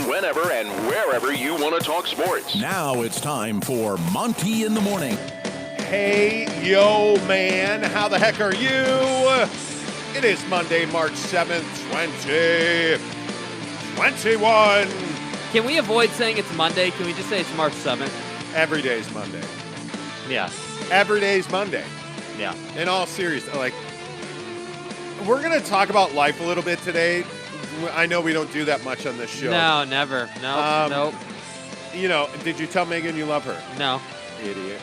whenever, and wherever you want to talk sports. Now it's time for Monty in the Morning. Hey, yo, man. How the heck are you? It is Monday, March 7th, 2021. Can we avoid saying it's Monday? Can we just say it's March 7th? Every day's Monday. Yeah. Every day's Monday. Yeah. In all seriousness, like, we're going to talk about life a little bit today. I know we don't do that much on this show. No, never. No, nope. You know, did you tell Megan you love her? No. Idiot.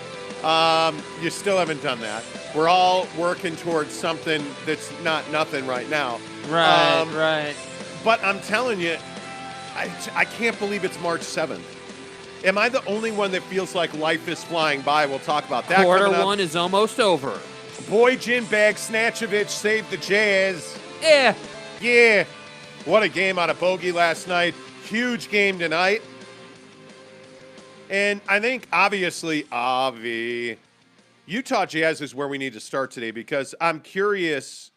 You still haven't done that. We're all working towards something that's not nothing right now. Right, right. But I'm telling you, I can't believe it's March 7th. Am I the only one that feels like life is flying by? We'll talk about that. Quarter one is almost over. Bojan Bogdanovic saved the Jazz. Yeah. Yeah. What a game out of Bogey last night. Huge game tonight. And I think, obviously, Utah Jazz is where we need to start today because I'm curious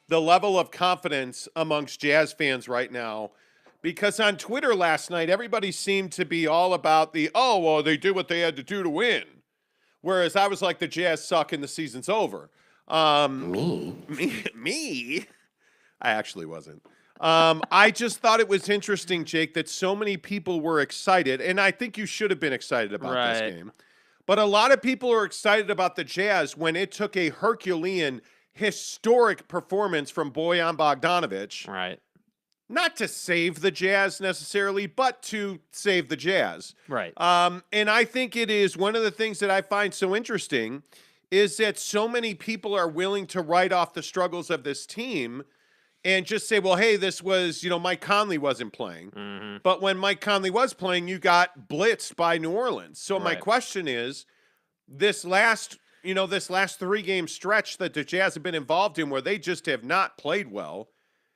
the level of confidence amongst Jazz fans right now. Because on Twitter last night, everybody seemed to be all about they did what they had to do to win. Whereas I was like, the Jazz suck and the season's over. Me? I actually wasn't. I just thought it was interesting, Jake, that so many people were excited, and I think you should have been excited about this game. But a lot of people are excited about the Jazz when it took a Herculean, historic performance from Bojan Bogdanovic. Right. Not to save the Jazz necessarily, but to save the Jazz. Right. And I think it is one of the things that I find so interesting is that so many people are willing to write off the struggles of this team and just say, well, hey, this was, Mike Conley wasn't playing. Mm-hmm. But when Mike Conley was playing, you got blitzed by New Orleans. So my question is, this last 3-game stretch that the Jazz have been involved in where they just have not played well,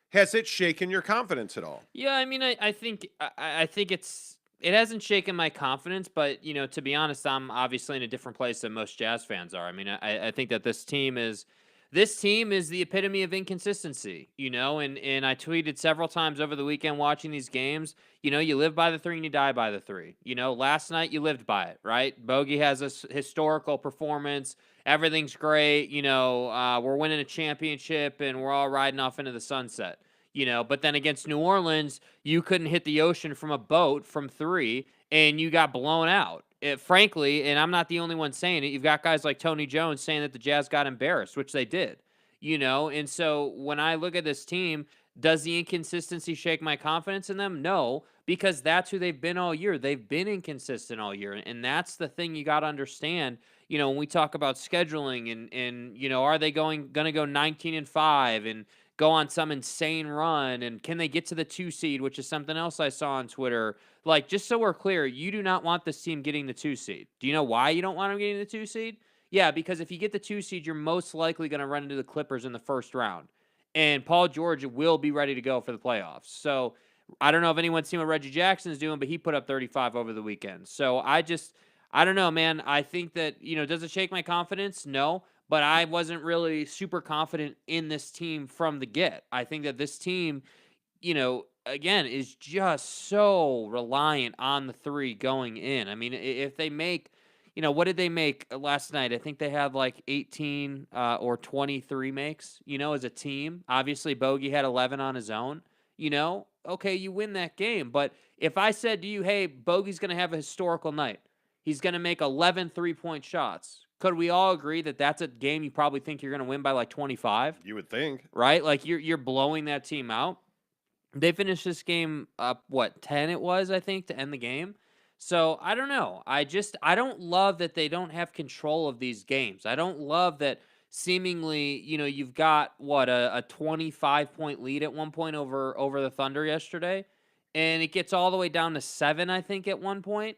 has it shaken your confidence at all? Yeah, I mean, I think it hasn't shaken my confidence, but, to be honest, I'm obviously in a different place than most Jazz fans are. I mean, I think that this team is the epitome of inconsistency, and I tweeted several times over the weekend watching these games, you live by the three and you die by the three. Last night you lived by it, right? Bogey has a historical performance. Everything's great. We're winning a championship and we're all riding off into the sunset. But then against New Orleans, you couldn't hit the ocean from a boat from three, and you got blown out. Frankly, and I'm not the only one saying it, you've got guys like Tony Jones saying that the Jazz got embarrassed, which they did. And so when I look at this team, does the inconsistency shake my confidence in them? No, because that's who they've been all year. They've been inconsistent all year, and that's the thing you got to understand. When we talk about scheduling and are they going to go 19-5 and go on some insane run, and can they get to the 2 seed, which is something else I saw on Twitter. Like, just so we're clear, you do not want this team getting the 2 seed. Do you know why you don't want them getting the 2 seed? Yeah, because if you get the 2 seed, you're most likely going to run into the Clippers in the first round. And Paul George will be ready to go for the playoffs. So I don't know if anyone's seen what Reggie Jackson's doing, but he put up 35 over the weekend. So I don't know, man. I think that, does it shake my confidence? No. But I wasn't really super confident in this team from the get. I think that this team, again, is just so reliant on the three going in. I mean, if they make, what did they make last night? I think they had like 18 or 23 makes, as a team. Obviously, Bogey had 11 on his own. Okay, you win that game. But if I said to you, hey, Bogey's going to have a historical night, he's going to make 11 3-point shots. Could we all agree that that's a game you probably think you're going to win by like 25? You would think. Right? Like you're blowing that team out. They finished this game up, 10 it was, I think, to end the game. So I don't know. I don't love that they don't have control of these games. I don't love that seemingly, you've got, a 25-point lead at one point over the Thunder yesterday. And it gets all the way down to 7, I think, at one point.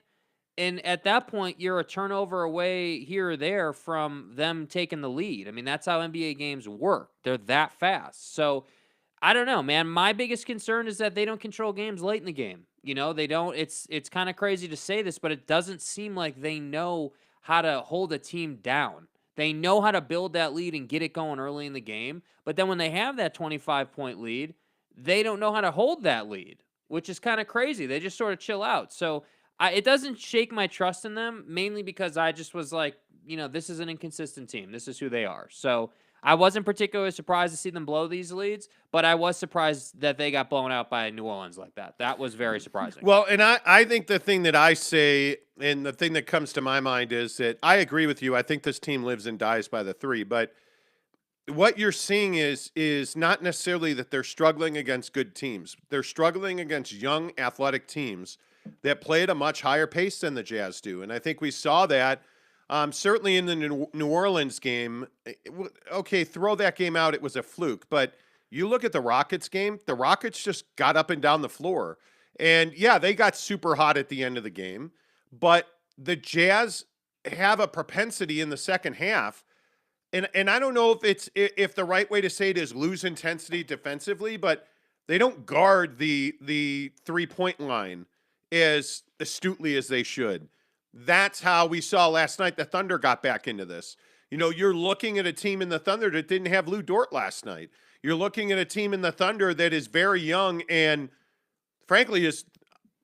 And at that point, you're a turnover away here or there from them taking the lead. I mean, that's how NBA games work. They're that fast. So, I don't know, man. My biggest concern is that they don't control games late in the game. They don't. It's kind of crazy to say this, but it doesn't seem like they know how to hold a team down. They know how to build that lead and get it going early in the game. But then when they have that 25-point lead, they don't know how to hold that lead. which is kind of crazy. They just sort of chill out. So it doesn't shake my trust in them, mainly because I just was like, this is an inconsistent team. This is who they are. So I wasn't particularly surprised to see them blow these leads, but I was surprised that they got blown out by New Orleans like that. That was very surprising. Well, and I think the thing that I say and the thing that comes to my mind is that I agree with you. I think this team lives and dies by the three, but what you're seeing is not necessarily that they're struggling against good teams. They're struggling against young athletic teams that play at a much higher pace than the Jazz do. And I think we saw that certainly in the New Orleans game. Okay, throw that game out. It was a fluke. But you look at the Rockets game, the Rockets just got up and down the floor. And, yeah, they got super hot at the end of the game. But the Jazz have a propensity in the second half. And I don't know if the right way to say it is lose intensity defensively, but they don't guard the 3-point line as astutely as they should. That's how we saw last night the Thunder got back into this. You're looking at a team in the Thunder that didn't have Lou Dort last night. You're looking at a team in the Thunder that is very young and, frankly, is,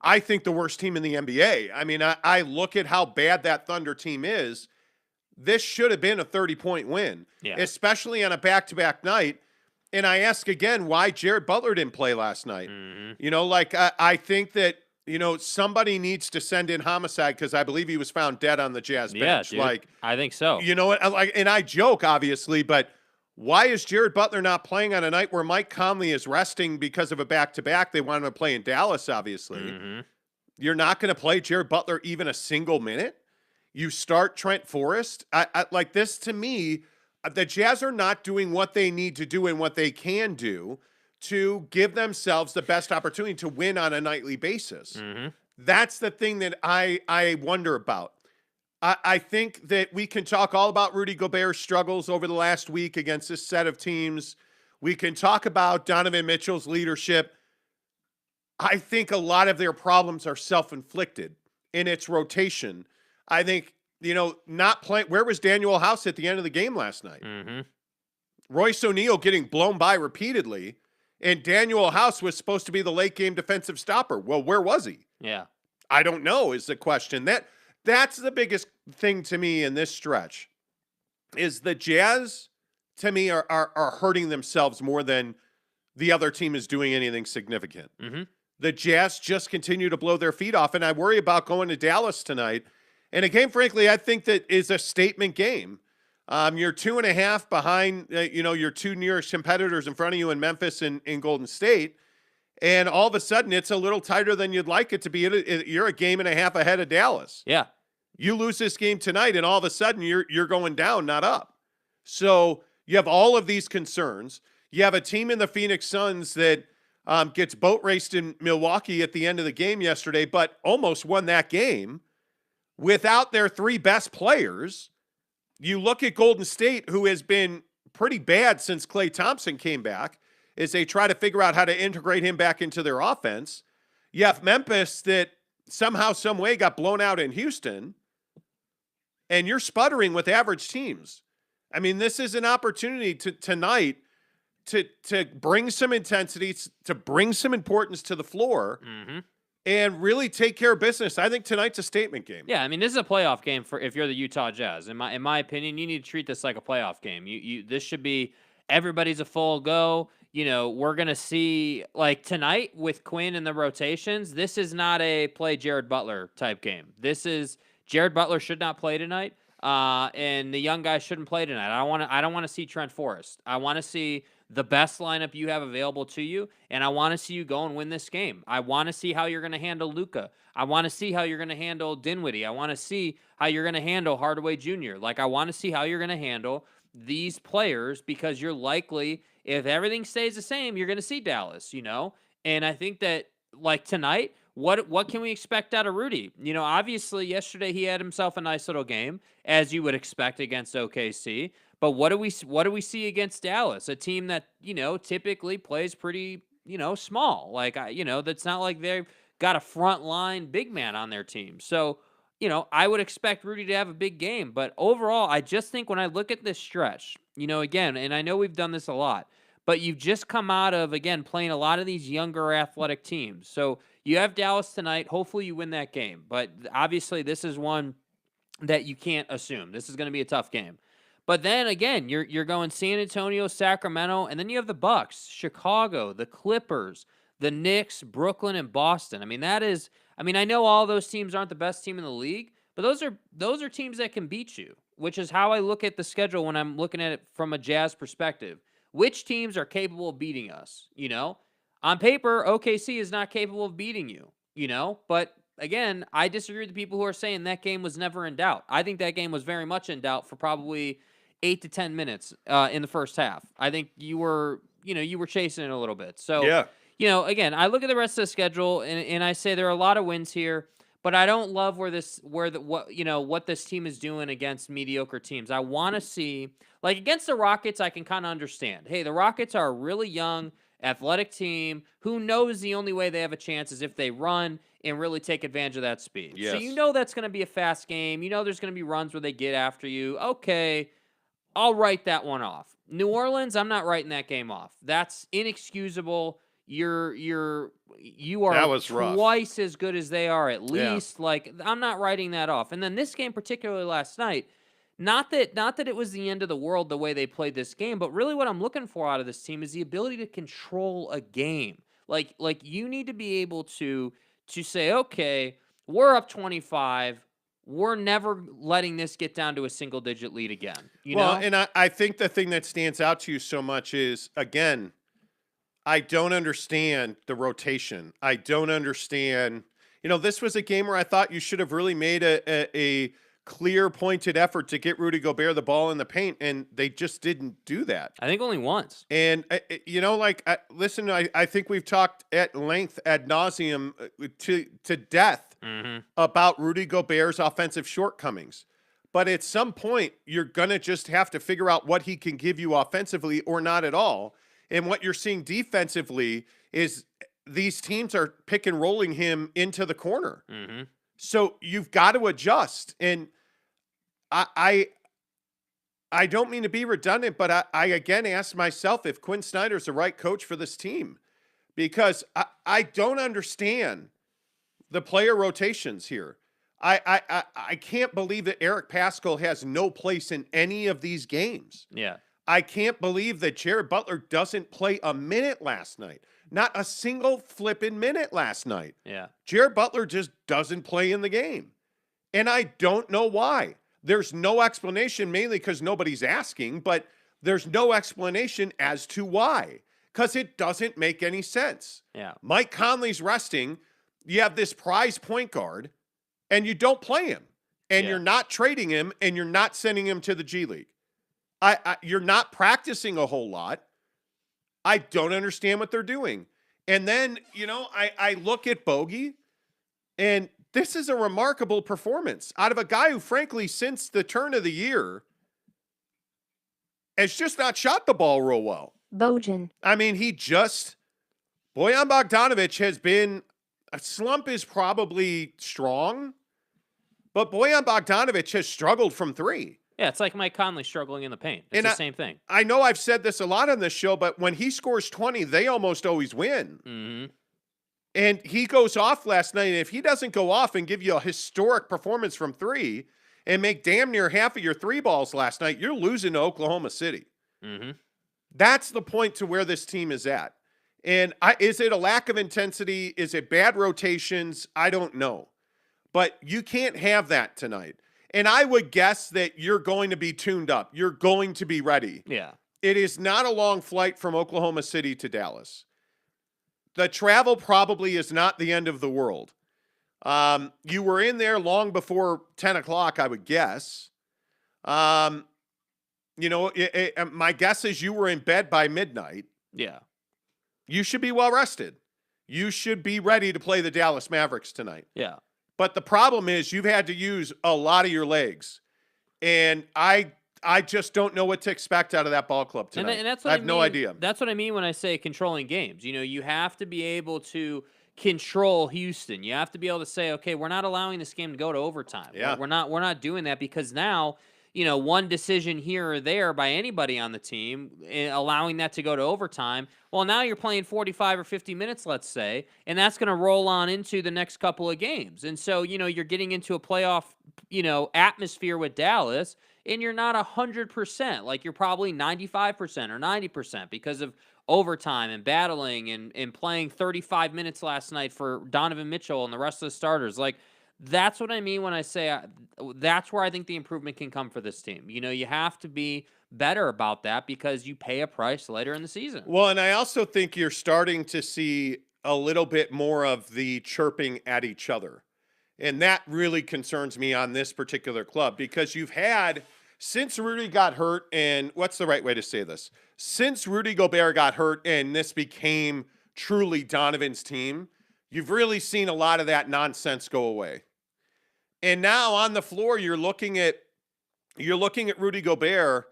I think, the worst team in the NBA. I mean, I look at how bad that Thunder team is. This should have been a 30-point win, especially on a back-to-back night. And I ask again why Jared Butler didn't play last night. Mm-hmm. I think that, somebody needs to send in homicide because I believe he was found dead on the Jazz bench. Dude, I think so. And I joke, obviously, but why is Jared Butler not playing on a night where Mike Conley is resting because of a back-to-back? They want him to play in Dallas, obviously. Mm-hmm. You're not going to play Jared Butler even a single minute? You start Trent Forrest. I like this. To me, the Jazz are not doing what they need to do and what they can do to give themselves the best opportunity to win on a nightly basis. Mm-hmm. That's the thing that I wonder about. I think that we can talk all about Rudy Gobert's struggles over the last week against this set of teams. We can talk about Donovan Mitchell's leadership. I think a lot of their problems are self-inflicted in its rotation. I think, not playing. Where was Daniel House at the end of the game last night? Mm-hmm. Royce O'Neal getting blown by repeatedly, and Daniel House was supposed to be the late game defensive stopper. Well, where was he? Yeah. I don't know is the question. That's the biggest thing to me in this stretch is the Jazz, to me, are hurting themselves more than the other team is doing anything significant. Mm-hmm. The Jazz just continue to blow their feet off, and I worry about going to Dallas tonight. And a game, frankly, I think that is a statement game. You're 2.5 behind, your two nearest competitors in front of you in Memphis and Golden State. And all of a sudden, it's a little tighter than you'd like it to be. You're a game and a half ahead of Dallas. Yeah. You lose this game tonight, and all of a sudden, you're going down, not up. So you have all of these concerns. You have a team in the Phoenix Suns that gets boat raced in Milwaukee at the end of the game yesterday, but almost won that game without their three best players. You look at Golden State, who has been pretty bad since Klay Thompson came back, as they try to figure out how to integrate him back into their offense. You have Memphis that somehow, some way got blown out in Houston, and you're sputtering with average teams. I mean, this is an opportunity tonight to bring some intensity, to bring some importance to the floor, mm-hmm. and really take care of business. I think tonight's a statement game. Yeah, I mean, this is a playoff game for if you're the Utah Jazz. In my opinion, you need to treat this like a playoff game. This should be everybody's a full go. We're going to see, like, tonight with Quinn and the rotations, this is not a play Jared Butler type game. This is Jared Butler should not play tonight, and the young guys shouldn't play tonight. I don't want to see Trent Forrest. I want to see the best lineup you have available to you, and I want to see you go and win this game. I want to see how you're going to handle Luka. I want to see how you're going to handle Dinwiddie. I want to see how you're going to handle Hardaway Jr. Like, I want to see how you're going to handle these players because you're likely, if everything stays the same, you're going to see Dallas, And I think that, like, tonight, what can we expect out of Rudy? Obviously, yesterday he had himself a nice little game, as you would expect against OKC. But what do we see against Dallas? A team that, typically plays pretty, small. Like, that's not like they've got a front line big man on their team. So, I would expect Rudy to have a big game. But overall, I just think when I look at this stretch, again, and I know we've done this a lot, but you've just come out of, again, playing a lot of these younger athletic teams. So you have Dallas tonight. Hopefully you win that game. But obviously this is one that you can't assume. This is going to be a tough game. But then again, you're going San Antonio, Sacramento, and then you have the Bucks, Chicago, the Clippers, the Knicks, Brooklyn, and Boston. I mean, I know all those teams aren't the best team in the league, but those are teams that can beat you, which is how I look at the schedule when I'm looking at it from a Jazz perspective. Which teams are capable of beating us? On paper, OKC is not capable of beating you, but again, I disagree with the people who are saying that game was never in doubt. I think that game was very much in doubt for probably 8 to 10 minutes in the first half. I think you were chasing it a little bit. So, Yeah. Again, I look at the rest of the schedule and I say there are a lot of wins here, but I don't love what this team is doing against mediocre teams. I want to see, like against the Rockets, I can kind of understand. Hey, the Rockets are a really young, athletic team who knows the only way they have a chance is if they run and really take advantage of that speed. Yes. So that's going to be a fast game. There's going to be runs where they get after you. Okay, I'll write that one off. New Orleans, I'm not writing that game off. That's inexcusable. You are That was rough. twice as good as they are, at least. Yeah. Like, I'm not writing that off. And then this game, particularly last night, not that it was the end of the world the way they played this game, but really what I'm looking for out of this team is the ability to control a game. Like you need to be able to say, okay, we're up 25. We're never letting this get down to a single-digit lead again. And I think the thing that stands out to you so much is, again, I don't understand the rotation. I don't understand. This was a game where I thought you should have really made a clear, pointed effort to get Rudy Gobert the ball in the paint, and they just didn't do that. I think only once. And, listen, I think we've talked at length, ad nauseum, to death about Rudy Gobert's offensive shortcomings. But at some point, you're going to just have to figure out what he can give you offensively or not at all. And what you're seeing defensively is these teams are pick and rolling him into the corner. Mm-hmm. So you've got to adjust. And I don't mean to be redundant, but I again ask myself if Quinn Snyder's the right coach for this team, because I don't understand the player rotations here. I can't believe that Eric Paschall has no place in any of these games. Yeah. I can't believe that Jared Butler doesn't play a minute last night. Not a single flipping minute last night. Yeah. Jared Butler just doesn't play in the game. And I don't know why. There's no explanation, mainly because nobody's asking, but there's no explanation as to why, because it doesn't make any sense. Yeah. Mike Conley's resting. You have this prize point guard, and you don't play him. And you're not trading him, and you're not sending him to the G League. You're not practicing a whole lot. I don't understand what they're doing. And then, I look at Bogey, and this is a remarkable performance out of a guy who, frankly, since the turn of the year, has just not shot the ball real well. Bojan. I mean, Bojan Bogdanovic has been, a slump is probably strong, but Bojan Bogdanovic has struggled from three. Yeah, it's like Mike Conley struggling in the paint. It's the same thing. I know I've said this a lot on this show, but when he scores 20, they almost always win. Mm-hmm. And he goes off last night, and if he doesn't go off and give you a historic performance from three and make damn near half of your three balls last night, you're losing to Oklahoma City. Mm-hmm. That's the point to where this team is at. And is it a lack of intensity? Is it bad rotations? I don't know. But you can't have that tonight. And I would guess that you're going to be tuned up. You're going to be ready. Yeah. It is not a long flight from Oklahoma City to Dallas. The travel probably is not the end of the world. You were in there long before 10 o'clock, I would guess. My guess is you were in bed by midnight. Yeah. You should be well rested. You should be ready to play the Dallas Mavericks tonight. Yeah. But the problem is you've had to use a lot of your legs. And I just don't know what to expect out of that ball club tonight. And that's what I have no idea. That's what I mean when I say controlling games. You have to be able to control Houston. You have to be able to say, okay, we're not allowing this game to go to overtime. Yeah. We're not doing that, because now one decision here or there by anybody on the team, allowing that to go to overtime. Well, now you're playing 45 or 50 minutes, let's say, and that's going to roll on into the next couple of games. And so, you're getting into a playoff, atmosphere with Dallas, and you're not 100%. Like, you're probably 95% or 90% because of overtime and battling and playing 35 minutes last night for Donovan Mitchell and the rest of the starters. Like, that's what I mean when I say that's where I think the improvement can come for this team. You have to be better about that because you pay a price later in the season. Well, and I also think you're starting to see a little bit more of the chirping at each other. And that really concerns me on this particular club because you've had, since Rudy got hurt, and what's the right way to say this? Since Rudy Gobert got hurt and this became truly Donovan's team, you've really seen a lot of that nonsense go away. And now on the floor, you're looking at Rudy Gobert,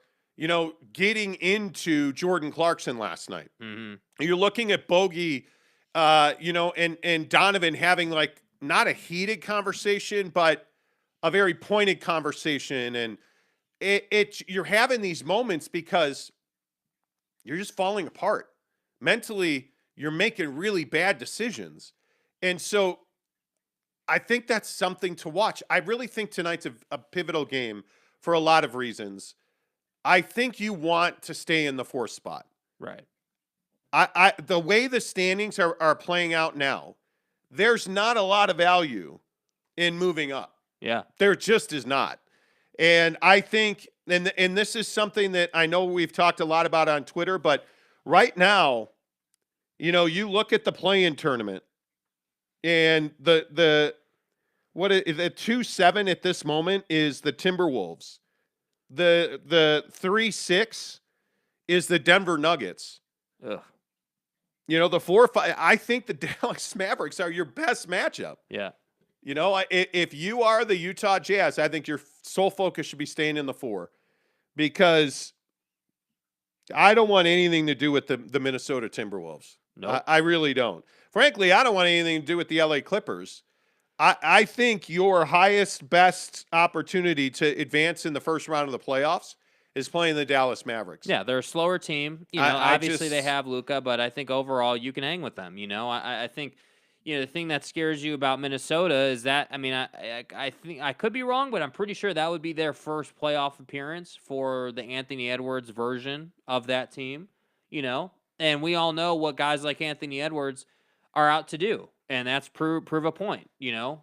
getting into Jordan Clarkson last night. Mm-hmm. You're looking at Bogey, and Donovan having like not a heated conversation, but a very pointed conversation. And you're having these moments because you're just falling apart. Mentally, you're making really bad decisions. And so I think that's something to watch. I really think tonight's a pivotal game for a lot of reasons. I think you want to stay in the 4th spot. Right. The way the standings are playing out now, there's not a lot of value in moving up. Yeah. There just is not. And I think, and this is something that I know we've talked a lot about on Twitter, but right now, you look at the play-in tournament and the 2-7 at this moment is the Timberwolves. The 3-6 is the Denver Nuggets. Ugh. The 4-5, I think the Dallas Mavericks are your best matchup. Yeah. If you are the Utah Jazz, I think your sole focus should be staying in the 4 because I don't want anything to do with the Minnesota Timberwolves. Nope. I really don't. Frankly, I don't want anything to do with the LA Clippers. I think your highest, best opportunity to advance in the first round of the playoffs is playing the Dallas Mavericks. Yeah, they're a slower team. Obviously they have Luka, but I think overall you can hang with them. I think, the thing that scares you about Minnesota is that, I think I could be wrong, but I'm pretty sure that would be their first playoff appearance for the Anthony Edwards version of that team, and we all know what guys like Anthony Edwards are out to do. And that's prove a point,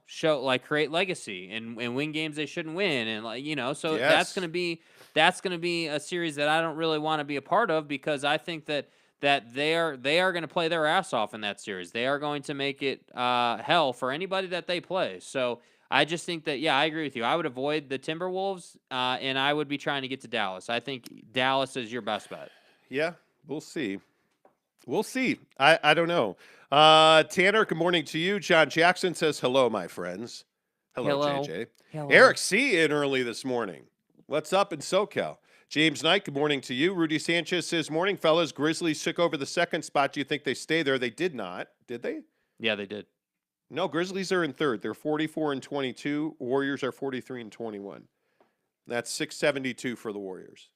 show create legacy and win games they shouldn't win. And so yes. that's going to be a series that I don't really want to be a part of because I think that they are going to play their ass off in that series. They are going to make it hell for anybody that they play. So I just think that, I agree with you. I would avoid the Timberwolves and I would be trying to get to Dallas. I think Dallas is your best bet. Yeah, we'll see. I don't know. Tanner, good morning to you. John Jackson says, hello, my friends. Hello. JJ. Hello. Eric C. in early this morning. What's up in SoCal? James Knight, good morning to you. Rudy Sanchez says, morning, fellas. Grizzlies took over the 2nd spot. Do you think they stay there? They did not. Did they? Yeah, they did. No, Grizzlies are in 3rd. They're 44-22. Warriors are 43-21. That's 672 for the Warriors.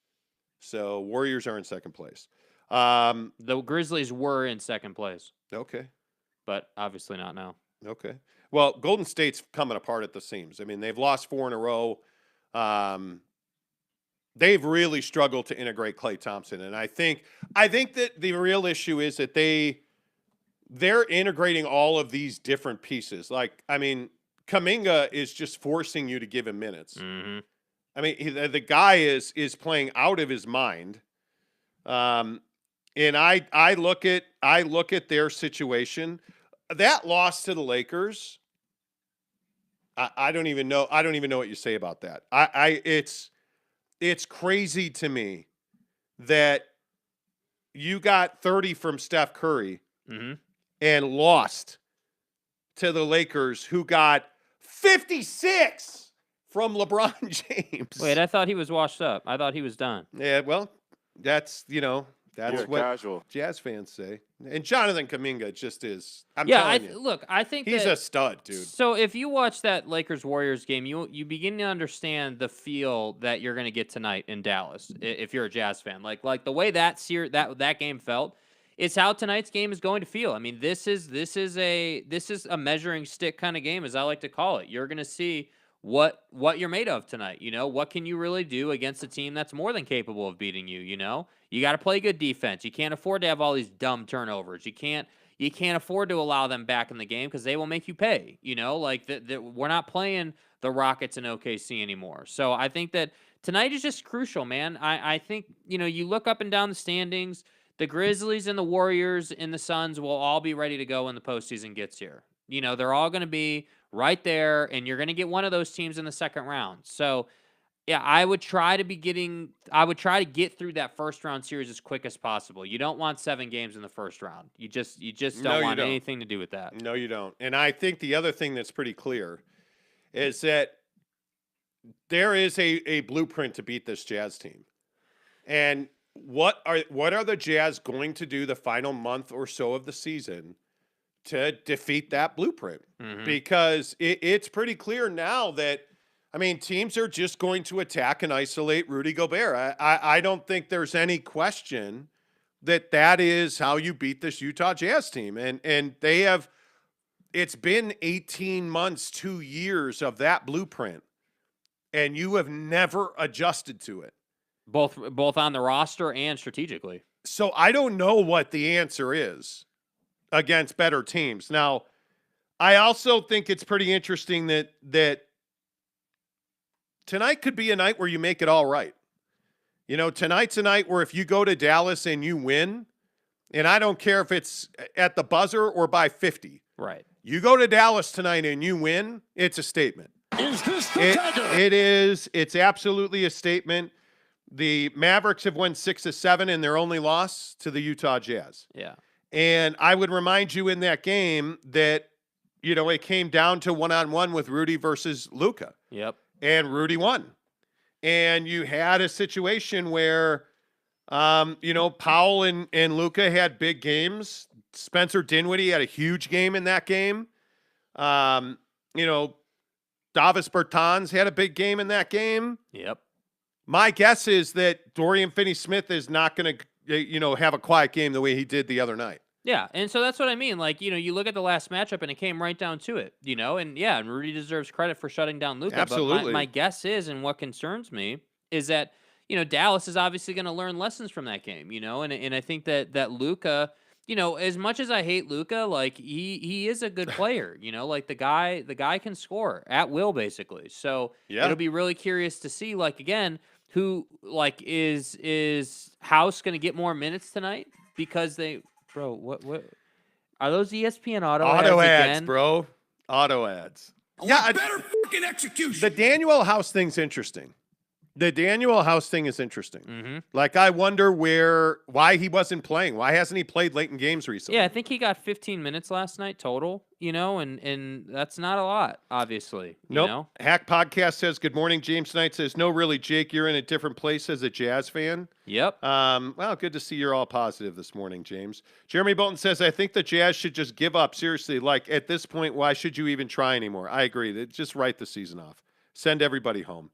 So Warriors are in 2nd place. The Grizzlies were in 2nd place. Okay. But obviously not now. Okay. Well, Golden State's coming apart at the seams. They've lost 4 in a row. They've really struggled to integrate Klay Thompson. And I think that the real issue is that they're integrating all of these different pieces. Kuminga is just forcing you to give him minutes. Mm-hmm. The guy is playing out of his mind. And I look at their situation. That loss to the Lakers, I don't even know what you say about that. It's crazy to me that you got 30 from Steph Curry and lost to the Lakers, who got 56 from LeBron James. Wait, I thought he was washed up. I thought he was done. Yeah, well, that's, That's You're what casual. Jazz fans say. And Jonathan Kuminga just is. I'm Yeah, telling you, look, I think he's that, a stud, dude. So if you watch that Lakers Warriors game, you begin to understand the feel that you're going to get tonight in Dallas. If you're a Jazz fan, like the way that game felt, it's how tonight's game is going to feel. I mean, this is a measuring stick kind of game, as I like to call it. You're going to see what you're made of tonight. You know, what can you really do against a team that's more than capable of beating you? You know, you got to play good defense. You can't afford to have all these dumb turnovers. You can't afford to allow them back in the game because they will make you pay. You know, like we're not playing the Rockets and OKC anymore. So I think that tonight is just crucial, man. I think, you know, you look up and down the standings, the Grizzlies and the Warriors and the Suns will all be ready to go when the postseason gets here. You know, they're all going to be right there, and you're going to get one of those teams in the second round. So, yeah, I would try to get through that first round series as quick as possible. You don't want 7 games in the first round. You just don't want anything to do with that. No, you don't. And I think the other thing that's pretty clear is that there is a blueprint to beat this Jazz team. And what are the Jazz going to do the final month or so of the season to defeat that blueprint? Mm-hmm. Because it's pretty clear now that, I mean, teams are just going to attack and isolate Rudy Gobert. I don't think there's any question that is how you beat this Utah Jazz team. And they have, it's been 18 months, 2 years of that blueprint, and you have never adjusted to it. Both on the roster and strategically. So I don't know what the answer is against better teams. Now, I also think it's pretty interesting that tonight could be a night where you make it all right. You know, tonight's a night where if you go to Dallas and you win, and I don't care if it's at the buzzer or by 50. Right. You go to Dallas tonight and you win, it's a statement. Is this the dagger? It is. It's absolutely a statement. The Mavericks have won 6 of 7 in their only loss to the Utah Jazz. Yeah. And I would remind you in that game that, you know, it came down to one-on-one with Rudy versus Luka. Yep. And Rudy won. And you had a situation where, you know, Powell and Luka had big games. Spencer Dinwiddie had a huge game in that game. You know, Davis Bertans had a big game in that game. Yep. My guess is that Dorian Finney-Smith is not going to, you know, have a quiet game the way he did the other night. Yeah, and so that's what I mean. Like, you know, you look at the last matchup, and it came right down to it, you know? And, yeah, and Rudy deserves credit for shutting down Luka. Absolutely. But my guess is, and what concerns me, is that, you know, Dallas is obviously going to learn lessons from that game, you know? And I think that Luka, you know, as much as I hate Luka, like, he is a good player, you know? Like, the guy can score at will, basically. So Yeah. it'll be really curious to see, like, again, who, like, is House going to get more minutes tonight? Because bro, what are those ESPN auto ads again? bro. Auto ads. Yeah, Better fucking execution. the Daniel House thing's interesting. The Daniel House thing is interesting. Mm-hmm. Like, I wonder why he wasn't playing. Why hasn't he played late in games recently? Yeah, I think he got 15 minutes last night total, you know, and that's not a lot, obviously. Nope. You know? Hack Podcast says, good morning. James Knight says, no, really, Jake, you're in a different place as a Jazz fan. Yep. Well, good to see you're all positive this morning, James. Jeremy Bolton says, I think the Jazz should just give up. Seriously, like, at this point, why should you even try anymore? I agree. Just write the season off. Send everybody home.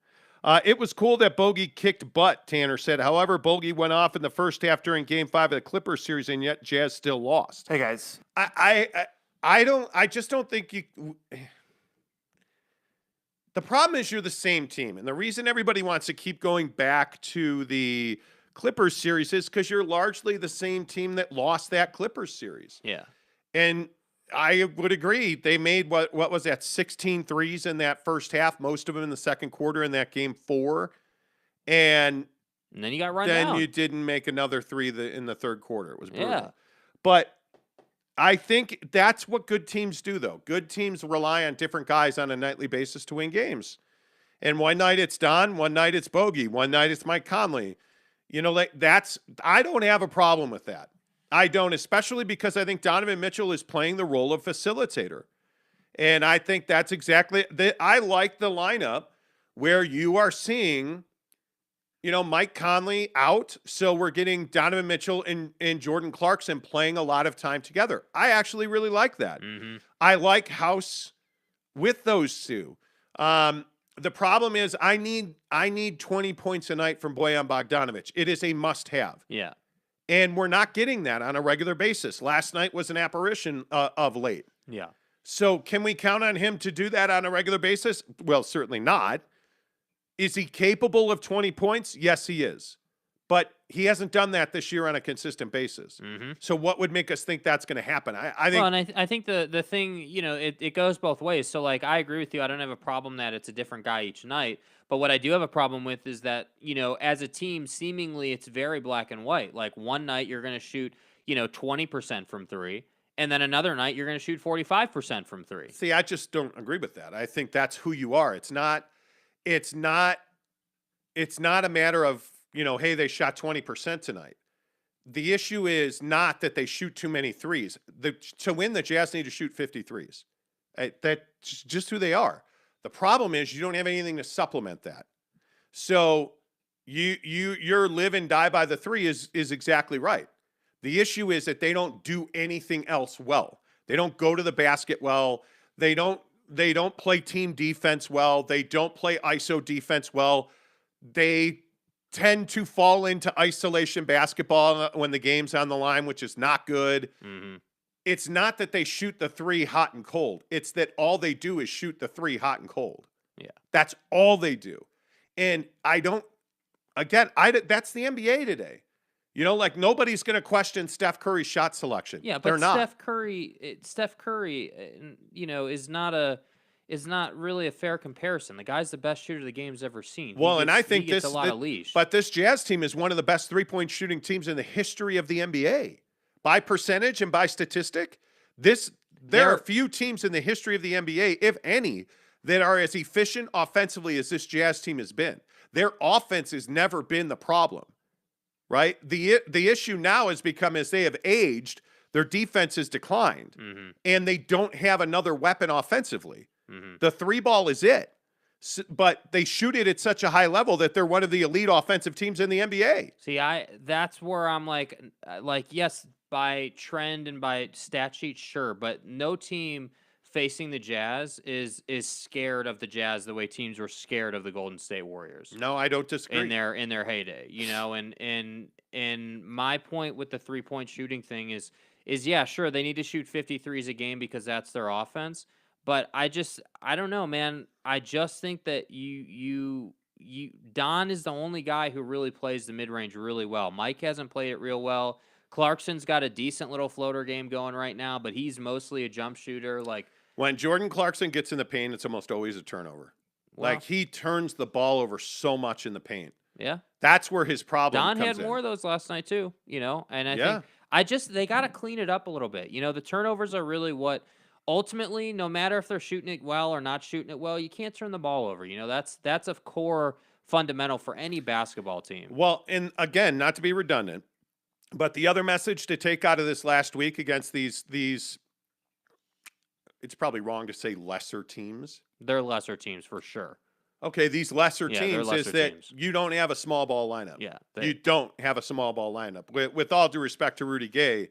It was cool that Bogey kicked butt, Tanner said. However, Bogey went off in the first half during Game 5 of the Clippers series, and yet Jazz still lost. Hey, guys. I just don't think you. The problem is you're the same team, and the reason everybody wants to keep going back to the Clippers series is because you're largely the same team that lost that Clippers series. Yeah. And I would agree. They made what was that, 16 threes in that first half, most of them in the second quarter in that Game 4. And then you got run then down. you didn't make another three in the third quarter. It was brutal. Yeah. But I think that's what good teams do, though. Good teams rely on different guys on a nightly basis to win games. And one night it's Don, one night it's Bogey, one night it's Mike Conley. You know, like I don't have a problem with that. I don't, especially because I think Donovan Mitchell is playing the role of facilitator. And I think that's exactly I like the lineup where you are seeing Mike Conley out, so we're getting Donovan Mitchell and Jordan Clarkson playing a lot of time together. I actually really like that. Mm-hmm. I like House with those two. The problem is I need 20 points a night from Bojan Bogdanovic. It is a must-have. Yeah. And we're not getting that on a regular basis. Last night was an apparition of late. Yeah. So can we count on him to do that on a regular basis? Well, certainly not. Is he capable of 20 points? Yes, he is. But he hasn't done that this year on a consistent basis. Mm-hmm. So what would make us think that's going to happen? I think. Well, and I think the thing, it goes both ways. So, like, I agree with you. I don't have a problem that it's a different guy each night. But what I do have a problem with is that, as a team, seemingly it's very black and white. Like, one night you're going to shoot, 20% from three. And then another night you're going to shoot 45% from three. See, I just don't agree with that. I think that's who you are. It's not a matter of, hey, they shot 20% tonight. The issue is not that they shoot too many threes. To win, the Jazz need to shoot 50 threes. That's just who they are. The problem is you don't have anything to supplement that. So your live and die by the three is exactly right. The issue is that they don't do anything else well. They don't go to the basket well. They don't play team defense well. They don't play ISO defense well. They tend to fall into isolation basketball when the game's on the line, which is not good. Mm-hmm. It's not that they shoot the three hot and cold. It's that all they do is shoot the three hot and cold. Yeah. That's all they do. And that's the NBA today. Like nobody's going to question Steph Curry's shot selection. Yeah, but they're not. Steph Curry, is not really a fair comparison. The guy's the best shooter the game's ever seen. And I think he gets a lot of leash. But this Jazz team is one of the best 3-point shooting teams in the history of the NBA. By percentage and by statistic, there are few teams in the history of the NBA, if any, that are as efficient offensively as this Jazz team has been. Their offense has never been the problem, right? The issue now has become, as they have aged, their defense has declined, and they don't have another weapon offensively. Mm-hmm. The three ball is it. But they shoot it at such a high level that they're one of the elite offensive teams in the NBA. See, that's where I'm like, yes, by trend and by stat sheet, sure, but no team facing the Jazz is scared of the Jazz the way teams were scared of the Golden State Warriors. No, I don't disagree. In their heyday, and my point with the 3-point shooting thing is yeah, sure, they need to shoot 53s a game because that's their offense. But I don't know, man. I just think that Don is the only guy who really plays the mid-range really well. Mike hasn't played it real well. Clarkson's got a decent little floater game going right now, but he's mostly a jump shooter. Like, when Jordan Clarkson gets in the paint, it's almost always a turnover. Well, like, he turns the ball over so much in the paint. Yeah. That's where his problem Don comes had more in. of those last night too, and I think they got to clean it up a little bit. The turnovers are really what ultimately, no matter if they're shooting it well or not shooting it well, you can't turn the ball over. That's a core fundamental for any basketball team. Well, and again, not to be redundant, but the other message to take out of this last week against these it's probably wrong to say lesser teams. They're lesser teams for sure. Okay, these lesser teams lesser is that teams. you don't have a small ball lineup. Yeah. You don't have a small ball lineup. With all due respect to Rudy Gay,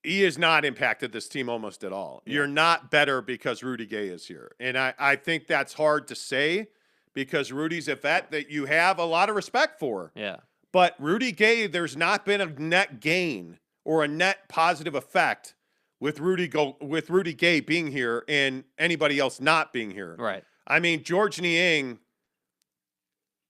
he has not impacted this team almost at all. Yeah. You're not better because Rudy Gay is here. And I think that's hard to say because Rudy's a vet that you have a lot of respect for. Yeah. But Rudy Gay, there's not been a net gain or a net positive effect with Rudy Gay being here and anybody else not being here. Right. I mean, George Niang,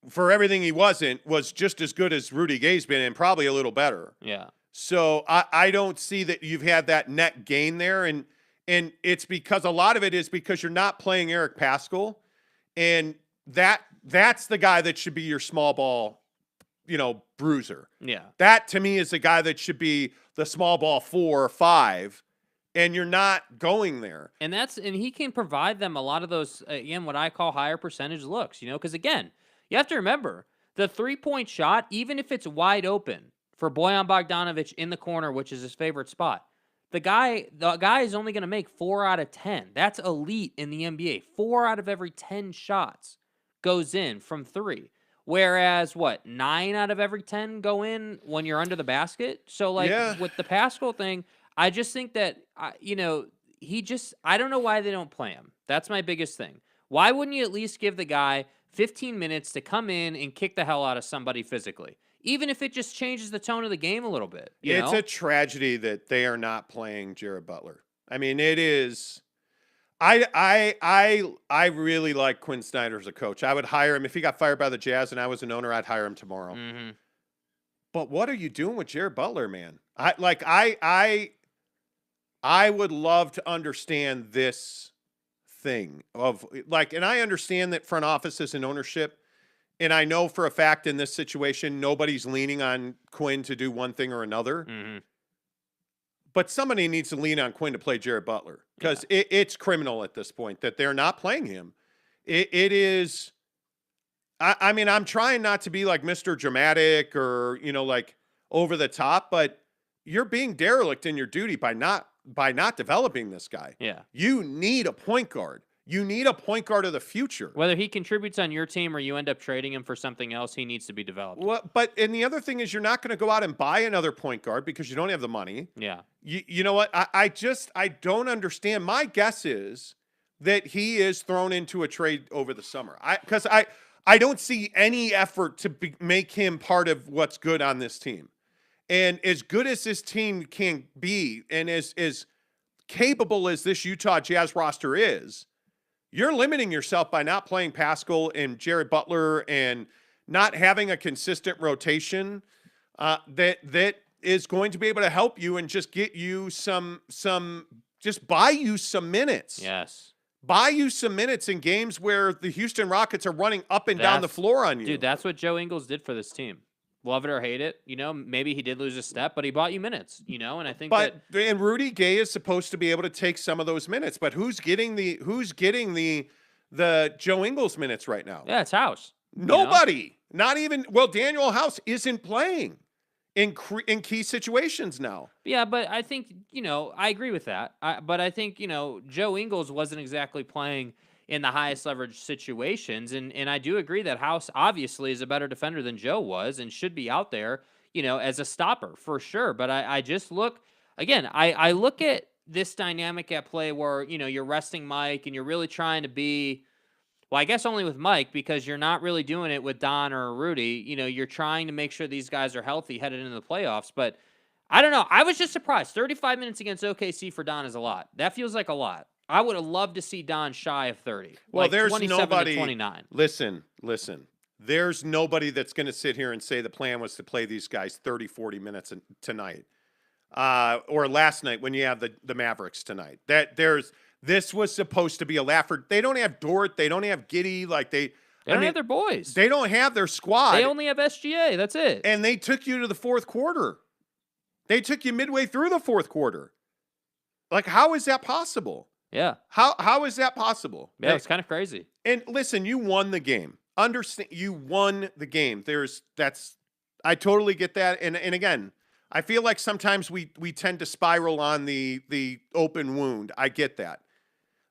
for everything he wasn't, was just as good as Rudy Gay's been and probably a little better. Yeah. So I don't see that you've had that net gain there. And it's because a lot of it is because you're not playing Eric Paschall. And that's the guy that should be your small ball, bruiser. Yeah. That to me is the guy that should be the small ball 4 or 5. And you're not going there. And he can provide them a lot of those, again, what I call higher percentage looks, because again, you have to remember the 3-point shot, even if it's wide open for Bojan Bogdanovic in the corner, which is his favorite spot, the guy is only going to make 4 out of 10. That's elite in the NBA. 4 out of every 10 shots goes in from 3. Whereas, 9 out of every 10 go in when you're under the basket? So, with the Pascal thing, I just think that, I don't know why they don't play him. That's my biggest thing. Why wouldn't you at least give the guy 15 minutes to come in and kick the hell out of somebody physically? Even if it just changes the tone of the game a little bit. It's a tragedy that they are not playing Jared Butler. I mean, it is. I really like Quinn Snyder as a coach. I would hire him if he got fired by the Jazz and I was an owner. I'd hire him tomorrow. Mm-hmm. But what are you doing with Jared Butler, man? I would love to understand this thing of and I understand that front offices and ownership. And I know for a fact in this situation, nobody's leaning on Quinn to do one thing or another. Mm-hmm. But somebody needs to lean on Quinn to play Jared Butler because it's criminal at this point that they're not playing him. It is. I mean, I'm trying not to be like Mr. Dramatic or, over the top, but you're being derelict in your duty by not developing this guy. Yeah. You need a point guard. You need a point guard of the future. Whether he contributes on your team or you end up trading him for something else, he needs to be developed. And the other thing is you're not going to go out and buy another point guard because you don't have the money. Yeah. You know what? I don't understand. My guess is that he is thrown into a trade over the summer. Because I don't see any effort to make him part of what's good on this team. And as good as this team can be and as capable as this Utah Jazz roster is, you're limiting yourself by not playing Pascal and Jared Butler and not having a consistent rotation that is going to be able to help you and just get you just buy you some minutes. Yes. Buy you some minutes in games where the Houston Rockets are running up and down the floor on you. Dude, that's what Joe Ingles did for this team. Love it or hate it, maybe he did lose a step, but he bought you minutes, and I think and Rudy Gay is supposed to be able to take some of those minutes, but who's getting the Joe Ingles minutes right now? Yeah, it's House. Nobody. Not even Daniel House isn't playing in key situations now. Yeah, but I think, I agree with that. But I think, Joe Ingles wasn't exactly playing in the highest leverage situations. And I do agree that House obviously is a better defender than Joe was and should be out there, as a stopper for sure. But I just look, again, I look at this dynamic at play where, you're resting Mike and you're really trying to be, well, I guess only with Mike because you're not really doing it with Don or Rudy. You're trying to make sure these guys are healthy headed into the playoffs. But I don't know. I was just surprised. 35 minutes against OKC for Don is a lot. That feels like a lot. I would have loved to see Don shy of 30. Well, there's 27 nobody. to 29. Listen. There's nobody that's going to sit here and say the plan was to play these guys 30, 40 minutes tonight. Or last night when you have the Mavericks tonight. This was supposed to be a Lafford. They don't have Dort. They don't have Giddey. They don't have their boys. They don't have their squad. They only have SGA. That's it. And they took you to the fourth quarter. They took you midway through the fourth quarter. How is that possible? Yeah. How is that possible? Yeah, it's kind of crazy. And listen, you won the game. Understand, you won the game. I totally get that. And again, I feel like sometimes we tend to spiral on the open wound. I get that.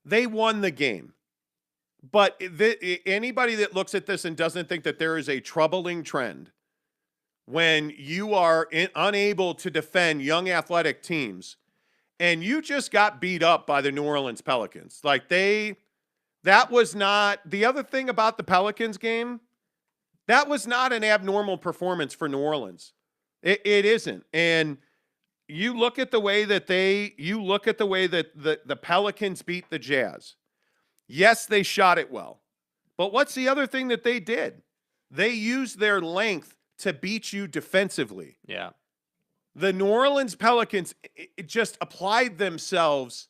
They won the game. But anybody that looks at this and doesn't think that there is a troubling trend when you are unable to defend young athletic teams, and you just got beat up by the New Orleans Pelicans. That was not, the other thing about the Pelicans game, that was not an abnormal performance for New Orleans. It isn't. And you look at the way that the Pelicans beat the Jazz. Yes, they shot it well. But what's the other thing that they did? They used their length to beat you defensively. Yeah. The New Orleans Pelicans just applied themselves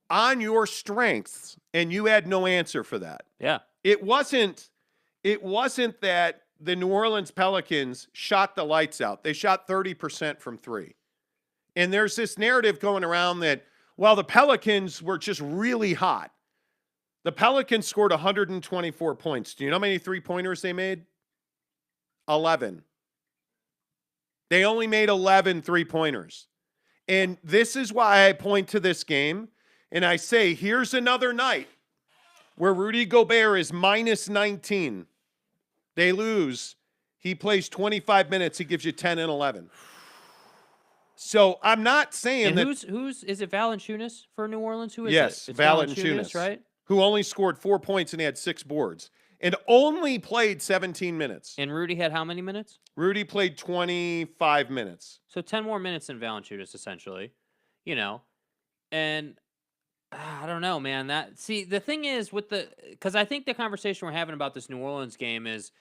on your strengths, and you had no answer for that. Yeah. It wasn't that the New Orleans Pelicans shot the lights out. They shot 30% from three. And there's this narrative going around that, the Pelicans were just really hot. The Pelicans scored 124 points. Do you know how many three-pointers they made? 11. They only made 11 three-pointers. And this is why I point to this game, and I say, here's another night where Rudy Gobert is minus 19. They lose. He plays 25 minutes. He gives you 10 and 11. So I'm not saying And that. who's is it Valanciunas for New Orleans? Who is Yes, it? It's Valanciunas, right? who only scored 4 points and he had 6 boards and only played 17 minutes. And Rudy had how many minutes? Rudy played 25 minutes. So 10 more minutes than Valanciunas, essentially. And I don't know, man. The thing is because I think the conversation we're having about this New Orleans game is,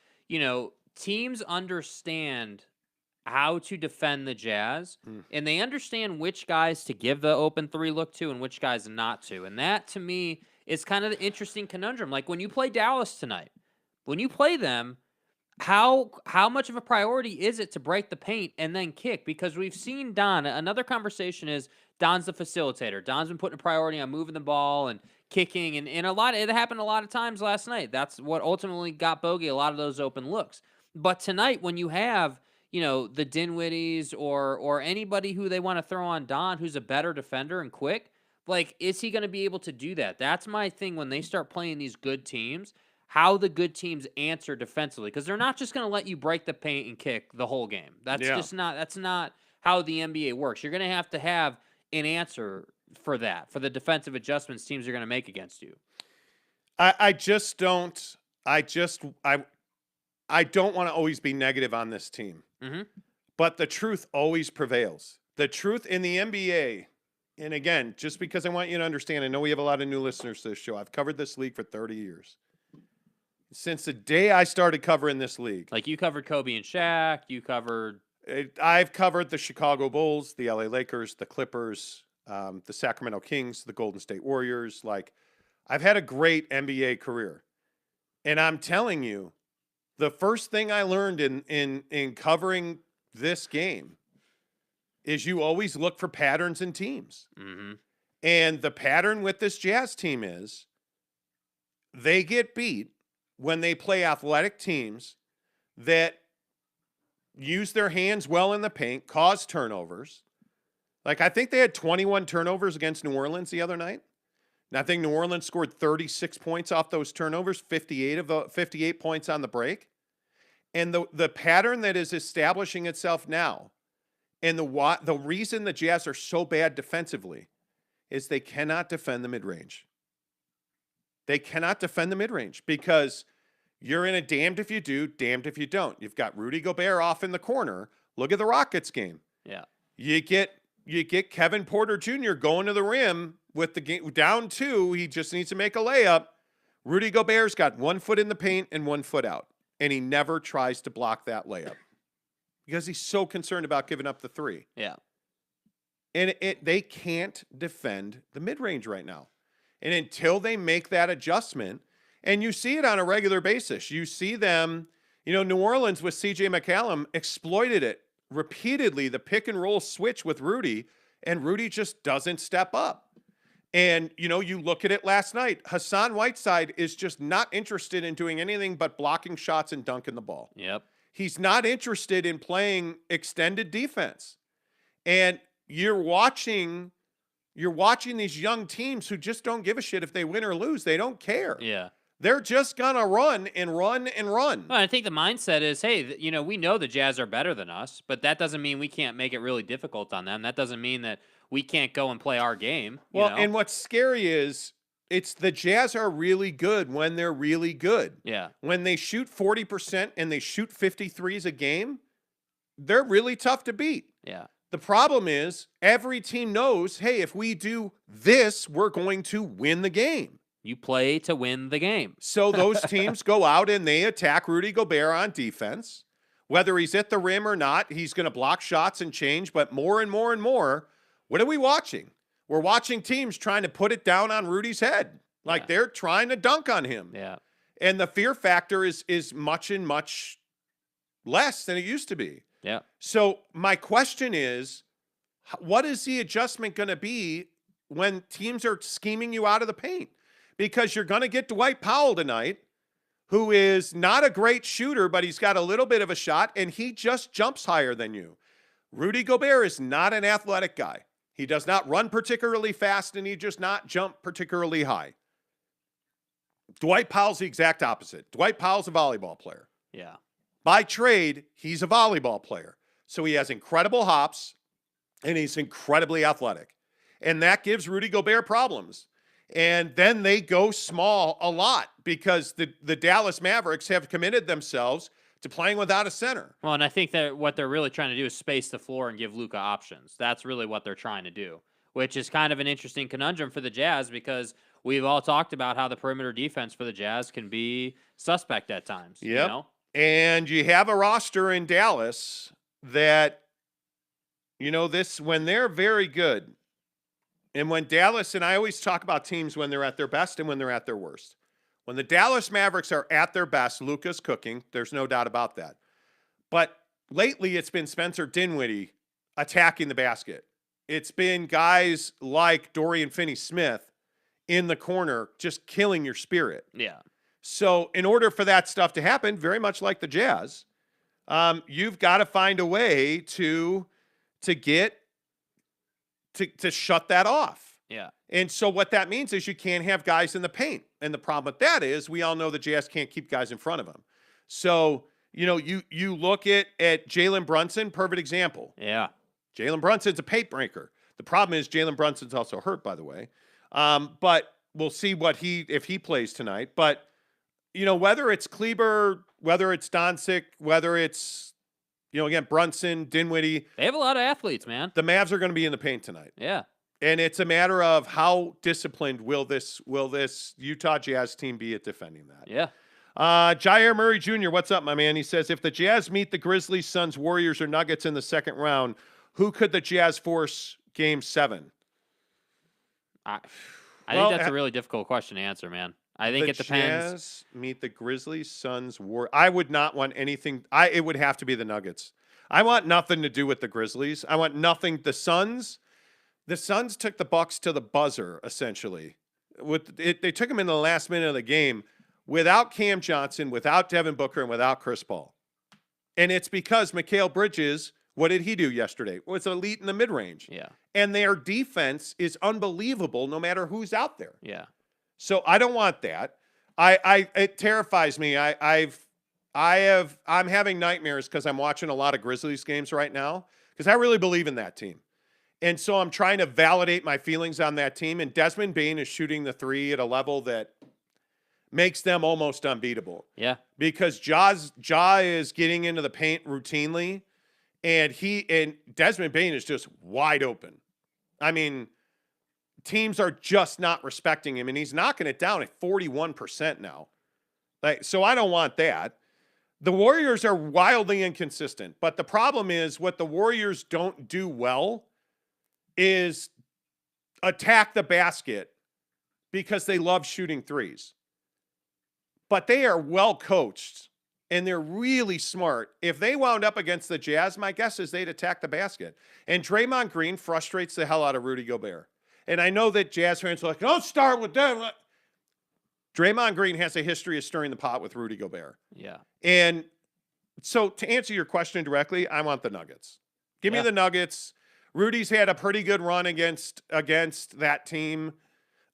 teams understand how to defend the Jazz, and they understand which guys to give the open 3 look to and which guys not to. And that, to me, is kind of the interesting conundrum. Like when you play Dallas tonight, when you play them, how much of a priority is it to break the paint and then kick? Because we've seen Don. Another conversation is Don's the facilitator. Don's been putting a priority on moving the ball and kicking, and it happened a lot of times last night. That's what ultimately got Bogey a lot of those open looks. But tonight, when you have the Dinwiddies or anybody who they want to throw on Don, who's a better defender and quick, like, is he going to be able to do that? That's my thing when they start playing these good teams, how the good teams answer defensively, because they're not just going to let you break the paint and kick the whole game. That's not how the NBA works. You're going to have an answer for that, for the defensive adjustments teams are going to make against you. I don't want to always be negative on this team, but the truth always prevails. The truth in the NBA, and again, just because I want you to understand, I know we have a lot of new listeners to this show. I've covered this league for 30 years. Since the day I started covering this league. Like you covered Kobe and Shaq, I've covered the Chicago Bulls, the LA Lakers, the Clippers, the Sacramento Kings, the Golden State Warriors. Like, I've had a great NBA career. And I'm telling you, the first thing I learned in covering this game is you always look for patterns in teams. And the pattern with this Jazz team is they get beat when they play athletic teams that use their hands well in the paint, cause turnovers. Like, I think they had 21 turnovers against New Orleans the other night. And I think New Orleans scored 36 points off those turnovers, 58 points on the break. And the pattern that is establishing itself now, and the reason the Jazz are so bad defensively is they cannot defend the mid-range. They cannot defend the mid-range because you're in a damned if you do, damned if you don't. You've got Rudy Gobert off in the corner. Look at the Rockets game. Yeah. You get Kevin Porter Jr. going to the rim with the game down 2. He just needs to make a layup. Rudy Gobert's got 1 foot in the paint and 1 foot out, and he never tries to block that layup because he's so concerned about giving up the 3. Yeah. And they can't defend the mid-range right now. And until they make that adjustment, and you see it on a regular basis, you see them, New Orleans with CJ McCollum exploited it repeatedly, the pick and roll switch with Rudy, and Rudy just doesn't step up. And, you look at it last night, Hassan Whiteside is just not interested in doing anything but blocking shots and dunking the ball. Yep. He's not interested in playing extended defense. And you're watching these young teams who just don't give a shit if they win or lose. They don't care. Yeah. They're just going to run and run and run. Well, I think the mindset is, hey, we know the Jazz are better than us, but that doesn't mean we can't make it really difficult on them. That doesn't mean that we can't go and play our game. And what's scary is it's the Jazz are really good when they're really good. Yeah. When they shoot 40% and they shoot 53s a game, they're really tough to beat. Yeah. The problem is every team knows, hey, if we do this, we're going to win the game. You play to win the game. So those teams go out and they attack Rudy Gobert on defense. Whether he's at the rim or not, he's going to block shots and change. But more and more and more, what are we watching? We're watching teams trying to put it down on Rudy's head. Like they're trying to dunk on him. Yeah. And the fear factor is much and much less than it used to be. Yeah. So my question is, what is the adjustment going to be when teams are scheming you out of the paint? Because you're going to get Dwight Powell tonight, who is not a great shooter, but he's got a little bit of a shot, and he just jumps higher than you. Rudy Gobert is not an athletic guy. He does not run particularly fast, and he does not jump particularly high. Dwight Powell's the exact opposite. Dwight Powell's a volleyball player. Yeah. By trade, he's a volleyball player. So he has incredible hops and he's incredibly athletic. And that gives Rudy Gobert problems. And then they go small a lot because the Dallas Mavericks have committed themselves to playing without a center. Well, and I think that what they're really trying to do is space the floor and give Luka options. That's really what they're trying to do, which is kind of an interesting conundrum for the Jazz because we've all talked about how the perimeter defense for the Jazz can be suspect at times. Yep. You know? And you have a roster in Dallas that, this when they're very good, and when Dallas, and I always talk about teams when they're at their best and when they're at their worst. When the Dallas Mavericks are at their best, Luka's cooking. There's no doubt about that. But lately, it's been Spencer Dinwiddie attacking the basket. It's been guys like Dorian Finney-Smith in the corner just killing your spirit. Yeah. So in order for that stuff to happen, very much like the Jazz, you've got to find a way to shut that off. Yeah. And so what that means is you can't have guys in the paint. And the problem with that is we all know the Jazz can't keep guys in front of them. So, you look at Jalen Brunson, perfect example. Yeah. Jalen Brunson's a paint breaker. The problem is Jalen Brunson's also hurt, by the way. But we'll see if he plays tonight. But, whether it's Kleber, whether it's Doncic, whether it's, again, Brunson, Dinwiddie. They have a lot of athletes, man. The Mavs are going to be in the paint tonight. Yeah. And it's a matter of how disciplined will this Utah Jazz team be at defending that. Yeah. Jair Murray Jr., what's up, my man? He says, if the Jazz meet the Grizzlies, Suns, Warriors, or Nuggets in the second round, who could the Jazz force Game 7? I think that's a really difficult question to answer, man. I think it depends. Jazz meet the Grizzlies, Suns, Warriors. I would not want anything. It would have to be the Nuggets. I want nothing to do with the Grizzlies. I want nothing. The Suns took the Bucks to the buzzer, essentially. They took them in the last minute of the game without Cam Johnson, without Devin Booker, and without Chris Paul. And it's because Mikal Bridges, what did he do yesterday? Was elite in the mid-range. Yeah. And their defense is unbelievable no matter who's out there. Yeah. So I don't want that. It terrifies me. I'm having nightmares because I'm watching a lot of Grizzlies games right now because I really believe in that team. And so I'm trying to validate my feelings on that team. And Desmond Bane is shooting the three at a level that makes them almost unbeatable. Yeah. Because Ja is getting into the paint routinely, and Desmond Bane is just wide open. I mean, teams are just not respecting him, and he's knocking it down at 41% now. So I don't want that. The Warriors are wildly inconsistent, but the problem is what the Warriors don't do well is attack the basket because they love shooting threes. But they are well coached, and they're really smart. If they wound up against the Jazz, my guess is they'd attack the basket. And Draymond Green frustrates the hell out of Rudy Gobert. And I know that Jazz fans are like, don't start with them. Draymond Green has a history of stirring the pot with Rudy Gobert. Yeah. And so to answer your question directly, I want the Nuggets. Give me the Nuggets. Rudy's had a pretty good run against that team.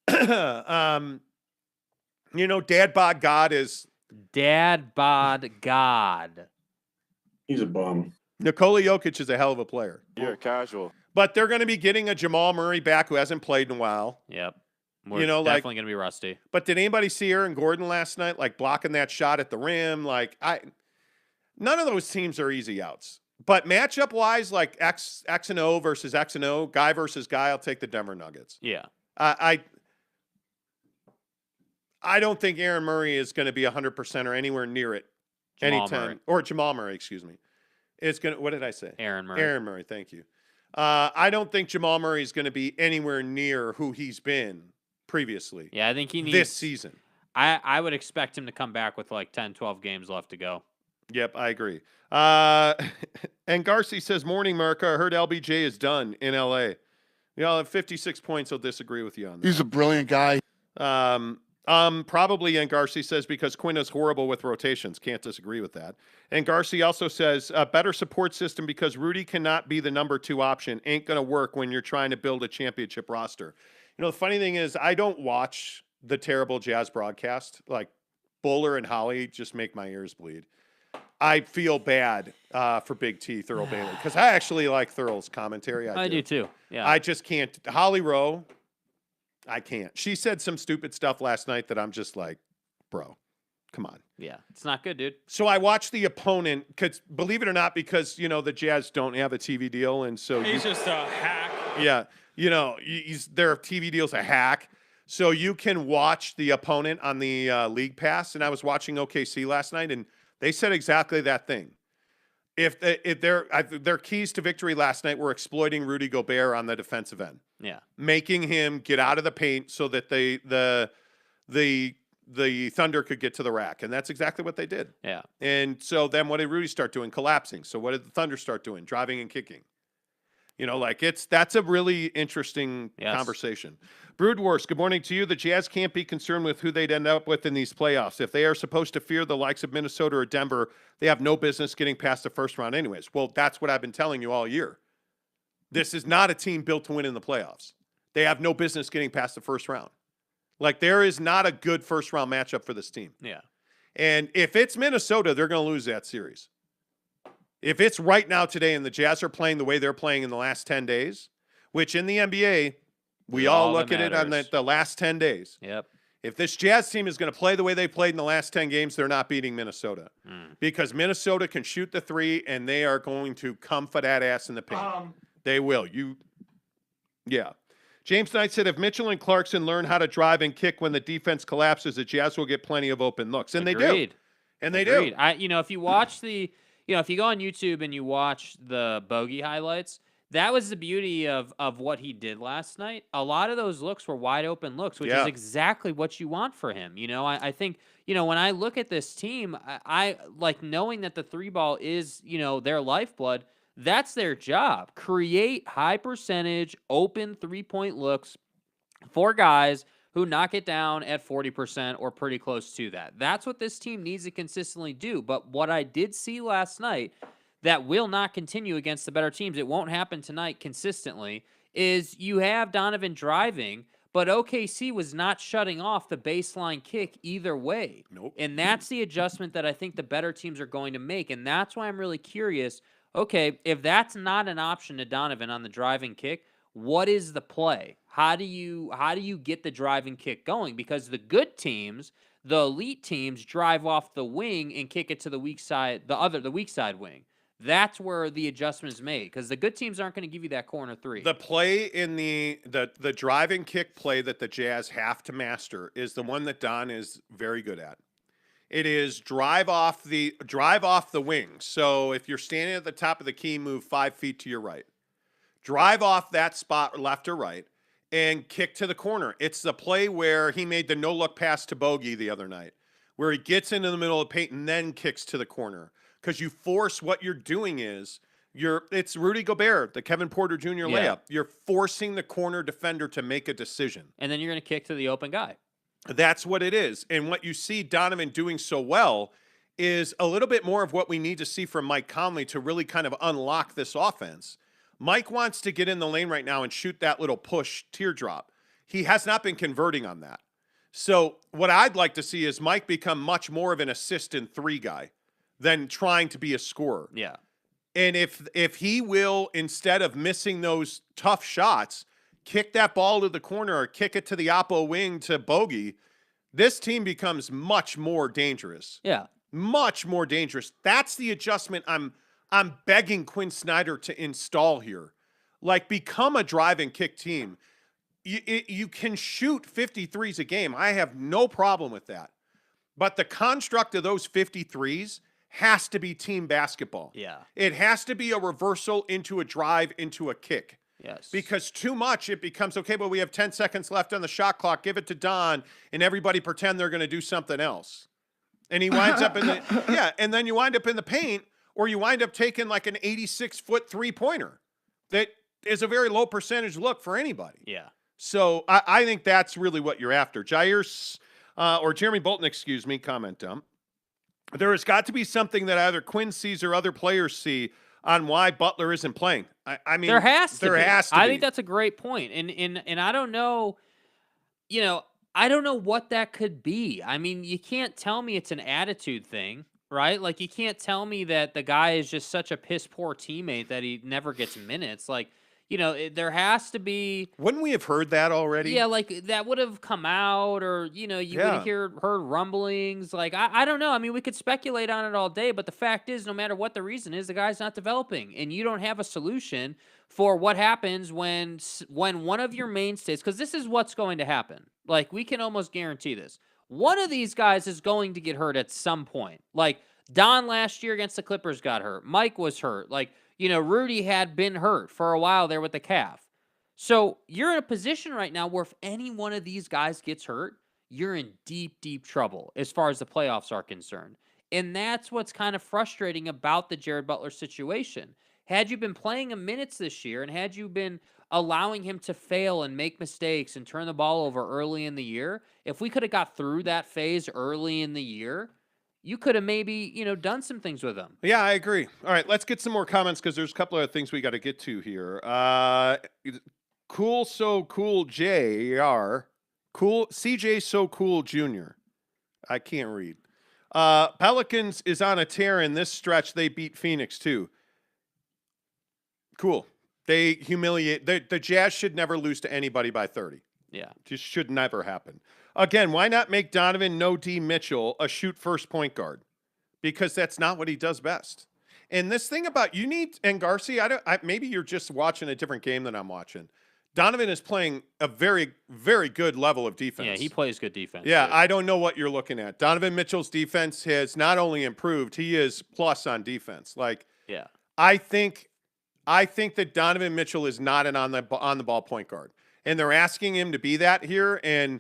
Dad Bod God is... Dad Bod God. He's a bum. Nikola Jokic is a hell of a player. You're casual. But they're going to be getting a Jamal Murray back who hasn't played in a while. Yep. We're definitely going to be rusty. But did anybody see Aaron Gordon last night, blocking that shot at the rim? None of those teams are easy outs. But matchup-wise, X and O versus X and O, guy versus guy, I'll take the Denver Nuggets. Yeah. I don't think Aaron Murray is going to be 100% or anywhere near it anytime. Or Jamal Murray, excuse me. What did I say? Aaron Murray. Aaron Murray, thank you. I don't think Jamal Murray is going to be anywhere near who he's been previously. Yeah, I think he needs... This season. I would expect him to come back with 10, 12 games left to go. Yep, I agree. And Garcia says, morning, America. I heard LBJ is done in L.A. At 56 points, he'll disagree with you on that. He's a brilliant guy. Probably, and Garcia says, because Quinn is horrible with rotations. Can't disagree with that. And Garcia also says, a better support system because Rudy cannot be the number 2 option. Ain't going to work when you're trying to build a championship roster. The funny thing is, I don't watch the terrible Jazz broadcast. Buller and Holly just make my ears bleed. I feel bad for Big T, Thurl Bailey, because I actually like Thurl's commentary. I do too. Yeah. I just can't. Holly Rowe, I can't. She said some stupid stuff last night that I'm just like, bro, come on. Yeah. It's not good, dude. So I watched the opponent, because believe it or not, because, the Jazz don't have a TV deal. And so He's just a hack. yeah, their TV deal's a hack. So you can watch the opponent on the League Pass. And I was watching OKC last night, and they said exactly that thing. If their keys to victory last night were exploiting Rudy Gobert on the defensive end, making him get out of the paint so that the Thunder could get to the rack, and that's exactly what they did. Yeah. And so then what did Rudy start doing? Collapsing. So what did the Thunder start doing? Driving and kicking. That's a really interesting conversation. Brood Wars, good morning to you. The Jazz can't be concerned with who they'd end up with in these playoffs. If they are supposed to fear the likes of Minnesota or Denver, they have no business getting past the first round anyways. Well, that's what I've been telling you all year. This is not a team built to win in the playoffs. They have no business getting past the first round. There is not a good first round matchup for this team. Yeah. And if it's Minnesota, they're going to lose that series. If it's right now today and the Jazz are playing the way they're playing in the last 10 days, which in the NBA, we all look at it on the last 10 days. Yep. If this Jazz team is going to play the way they played in the last 10 games, they're not beating Minnesota. Because Minnesota can shoot the three, and they are going to come for that ass in the paint. They will. Yeah. James Knight said, if Mitchell and Clarkson learn how to drive and kick when the defense collapses, the Jazz will get plenty of open looks. And Agreed. they do. And they do. If you watch if you go on YouTube and you watch the bogey highlights, that was the beauty of what he did last night. A lot of those looks were wide open looks, which is exactly what you want for him. I think, when I look at this team, I like knowing that the three ball is, their lifeblood. That's their job. Create high percentage, open 3-point looks for guys who knock it down at 40% or pretty close to that. That's what this team needs to consistently do. But what I did see last night that will not continue against the better teams, it won't happen tonight consistently, is you have Donovan driving, but OKC was not shutting off the baseline kick either way. Nope. And that's the adjustment that I think the better teams are going to make. And that's why I'm really curious, okay, if that's not an option to Donovan on the driving kick, what is the play? How do you get the driving kick going? Because the good teams, the elite teams, drive off the wing and kick it to the weak side, the weak side wing. That's where the adjustment is made, because the good teams aren't going to give you that corner three. The play in the driving kick play that the Jazz have to master is the one that Don is very good at. It is drive off the wing. So if you're standing at the top of the key, move 5 feet to your right. Drive off that spot, left or right, and kick to the corner. It's the play where he made the no-look pass to Bogey the other night, where he gets into the middle of the paint and then kicks to the corner. Because you force, what you're doing is, it's Rudy Gobert, the Kevin Porter Jr. layup. You're forcing the corner defender to make a decision. And then you're going to kick to the open guy. That's what it is. And what you see Donovan doing so well is a little bit more of what we need to see from Mike Conley to really kind of unlock this offense. Mike wants to get in the lane right now and shoot that little push teardrop. He has not been converting on that. So what I'd like to see is Mike become much more of an assist and three guy than trying to be a scorer. Yeah. And if he will, instead of missing those tough shots, kick that ball to the corner or kick it to the oppo wing to Bogey, this team becomes much more dangerous. Yeah. Much more dangerous. That's the adjustment I'm begging Quinn Snyder to install here. Like, become a drive and kick team. You can shoot 53s a game. I have no problem with that. But the construct of those 53s has to be team basketball. Yeah. It has to be a reversal into a drive, into a kick. Yes. Because too much, it becomes, okay, but we have 10 seconds left on the shot clock. Give it to Don, and everybody pretend they're going to do something else. And he winds up in the, and then you wind up in the paint, or you wind up taking like an 86-foot three-pointer that is a very low percentage look for anybody. Yeah. So I think that's really what you're after. Jeremy Bolton, comment dump. There has got to be something that either Quinn sees or other players see on why Butler isn't playing. I mean, there has to be. I think that's a great point. And I don't know, I don't know what that could be. I mean, you can't tell me it's an attitude thing. right? Like, you can't tell me that the guy is just such a piss poor teammate that he never gets minutes. Like, there has to be. Wouldn't we have heard that already? Yeah, like that would have come out, or you would have heard rumblings. Like, I don't know. I mean, we could speculate on it all day, but the fact is, no matter what the reason is, the guy's not developing, and you don't have a solution for what happens when one of your mainstays. Because this is what's going to happen. Like, we can almost guarantee this. One of these guys is going to get hurt at some point. Like, Don last year against the Clippers got hurt. Mike was hurt. Like, Rudy had been hurt for a while there with the calf. So you're in a position right now where if any one of these guys gets hurt, you're in deep, deep trouble as far as the playoffs are concerned. And that's what's kind of frustrating about the Jared Butler situation. Had you been playing him minutes this year and had you been allowing him to fail and make mistakes and turn the ball over early in the year, if we could have got through that phase early in the year, you could have maybe, done some things with him. Yeah, I agree. All right, let's get some more comments because there's a couple of things we got to get to here. Cool, so cool, JR. Cool, CJ, so cool, Jr. I can't read. Pelicans is on a tear in this stretch. They beat Phoenix, too. Cool. They humiliate. The Jazz should never lose to anybody by 30. Yeah. Just should never happen. Again, why not make Donovan No D Mitchell a shoot first point guard? Because that's not what he does best. And this thing about and Garcia, maybe you're just watching a different game than I'm watching. Donovan is playing a very, very good level of defense. Yeah, he plays good defense. Yeah, too. I don't know what you're looking at. Donovan Mitchell's defense has not only improved, he is plus on defense. Like, yeah, I think that Donovan Mitchell is not an on the ball point guard, and they're asking him to be that here. And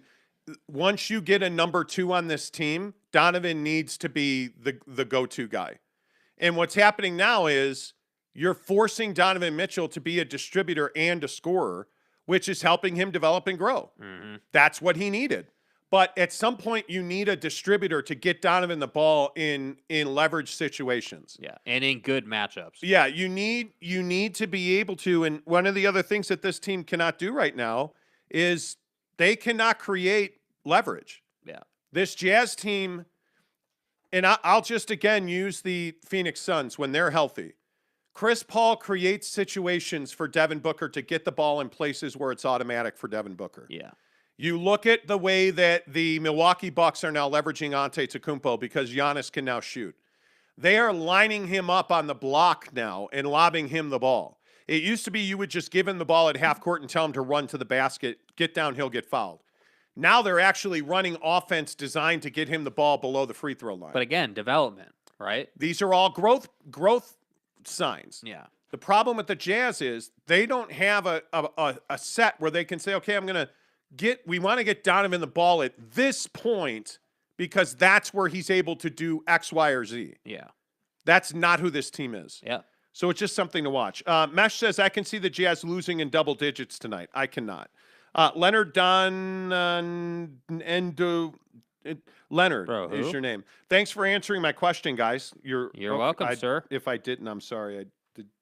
once you get a number 2 on this team, Donovan needs to be the go-to guy. And what's happening now is you're forcing Donovan Mitchell to be a distributor and a scorer, which is helping him develop and grow. Mm-hmm. That's what he needed. But at some point, you need a distributor to get Donovan the ball in leverage situations. Yeah, and in good matchups. Yeah, you need to be able to. And one of the other things that this team cannot do right now is they cannot create leverage. Yeah, this Jazz team, and I'll just again use the Phoenix Suns when they're healthy. Chris Paul creates situations for Devin Booker to get the ball in places where it's automatic for Devin Booker. Yeah. You look at the way that the Milwaukee Bucks are now leveraging Antetokounmpo because Giannis can now shoot. They are lining him up on the block now and lobbing him the ball. It used to be you would just give him the ball at half court and tell him to run to the basket, get downhill, get fouled. Now they're actually running offense designed to get him the ball below the free throw line. But again, development, right? These are all growth signs. Yeah. The problem with the Jazz is they don't have a set where they can say, okay, we want to get Donovan the ball at this point because that's where he's able to do X, Y, or Z. Yeah. That's not who this team is. Yeah. So it's just something to watch. Mesh says, I can see the Jazz losing in double digits tonight. I cannot. Leonard Leonard is your name. Thanks for answering my question, guys. You're welcome, sir. If I didn't, I'm sorry.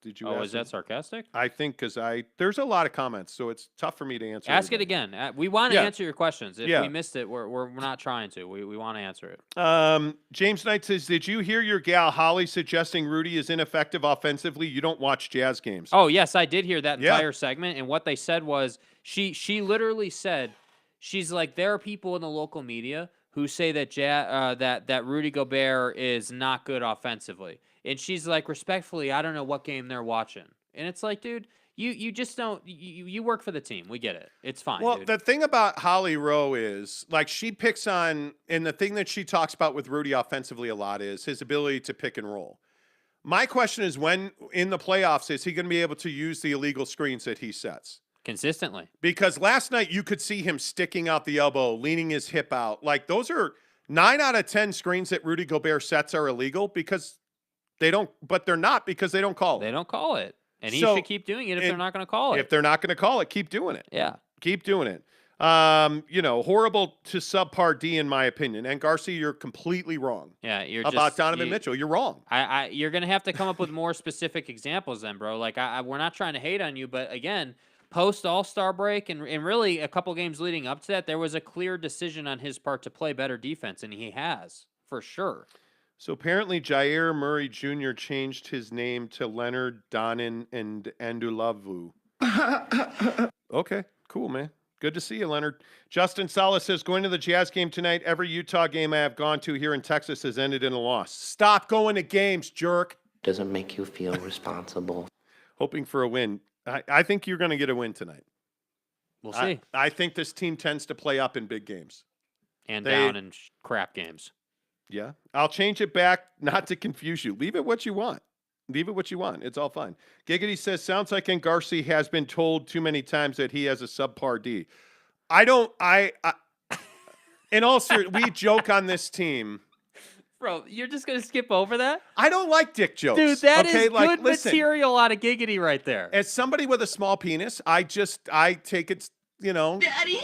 Did you? Oh, ask is that sarcastic? I think because there's a lot of comments, so it's tough for me to answer. Ask it again. We want to answer your questions. If Yeah. we missed it, we're not trying to. We want to answer it. James Knight says, did you hear your gal Holly suggesting Rudy is ineffective offensively? You don't watch Jazz games. Oh, yes, I did hear that entire segment, and what they said was she literally said, she's like, there are people in the local media who say that that Rudy Gobert is not good offensively. And she's like, respectfully, I don't know what game they're watching. And it's like, dude, you just don't you work for the team. We get it. It's fine. Well, dude. the thing about Holly Rowe is like she picks on, and the thing that she talks about with Rudy offensively a lot is his ability to pick and roll. My question is, when in the playoffs is he going to be able to use the illegal screens that he sets? Consistently. Because last night you could see him sticking out the elbow, leaning his hip out. Like those are 9 out of 10 screens that Rudy Gobert sets are illegal because they don't, but they're not because they don't call it. They don't call it. And he should keep doing it if they're not going to call it. If they're not going to call it, keep doing it. Yeah. Keep doing it. Horrible to subpar D in my opinion. And Garcia, you're completely wrong. Yeah, you're about Donovan Mitchell. You're wrong. You're going to have to come up with more specific examples then, bro. Like we're not trying to hate on you, but again, post All-Star break and really a couple games leading up to that, there was a clear decision on his part to play better defense, and he has, for sure. So apparently Jair Murray Jr. changed his name to Leonard Donin and Andulavu. Okay, cool, man. Good to see you, Leonard. Justin Salas says, going to the Jazz game tonight. Every Utah game I have gone to here in Texas has ended in a loss. Stop going to games, jerk. Doesn't make you feel responsible. Hoping for a win. I think you're going to get a win tonight. We'll see. I think this team tends to play up in big games. And down in crap games. Yeah. I'll change it back not to confuse you. Leave it what you want. Leave it what you want. It's all fine. Giggity says, sounds like Garcia has been told too many times that he has a subpar D. In all seriousness, we joke on this team. Bro, you're just going to skip over that? I don't like dick jokes. Dude, that okay? is good material out of Giggity right there. As somebody with a small penis, I take it, Daddy.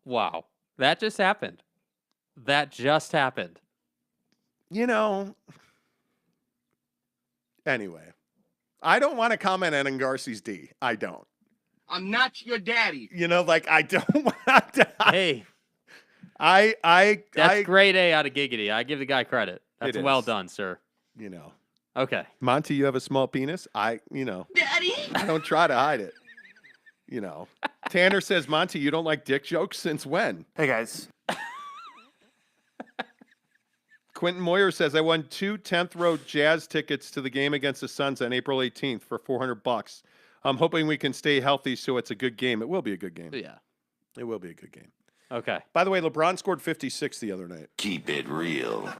Wow. That just happened. Anyway, I don't want to comment on Garcia's D. I don't. I'm not your daddy. I don't want to. Hey. That's grade A out of Giggity. I give the guy credit. That's well done, sir. Okay. Monty, you have a small penis? Daddy. I don't try to hide it. Tanner says, Monty, you don't like dick jokes since when? Hey, guys. Quentin Moyer says, I won 2 10th row Jazz tickets to the game against the Suns on April 18th for $400. I'm hoping we can stay healthy so it's a good game. It will be a good game. Yeah. It will be a good game. Okay. By the way, LeBron scored 56 the other night. Keep it real.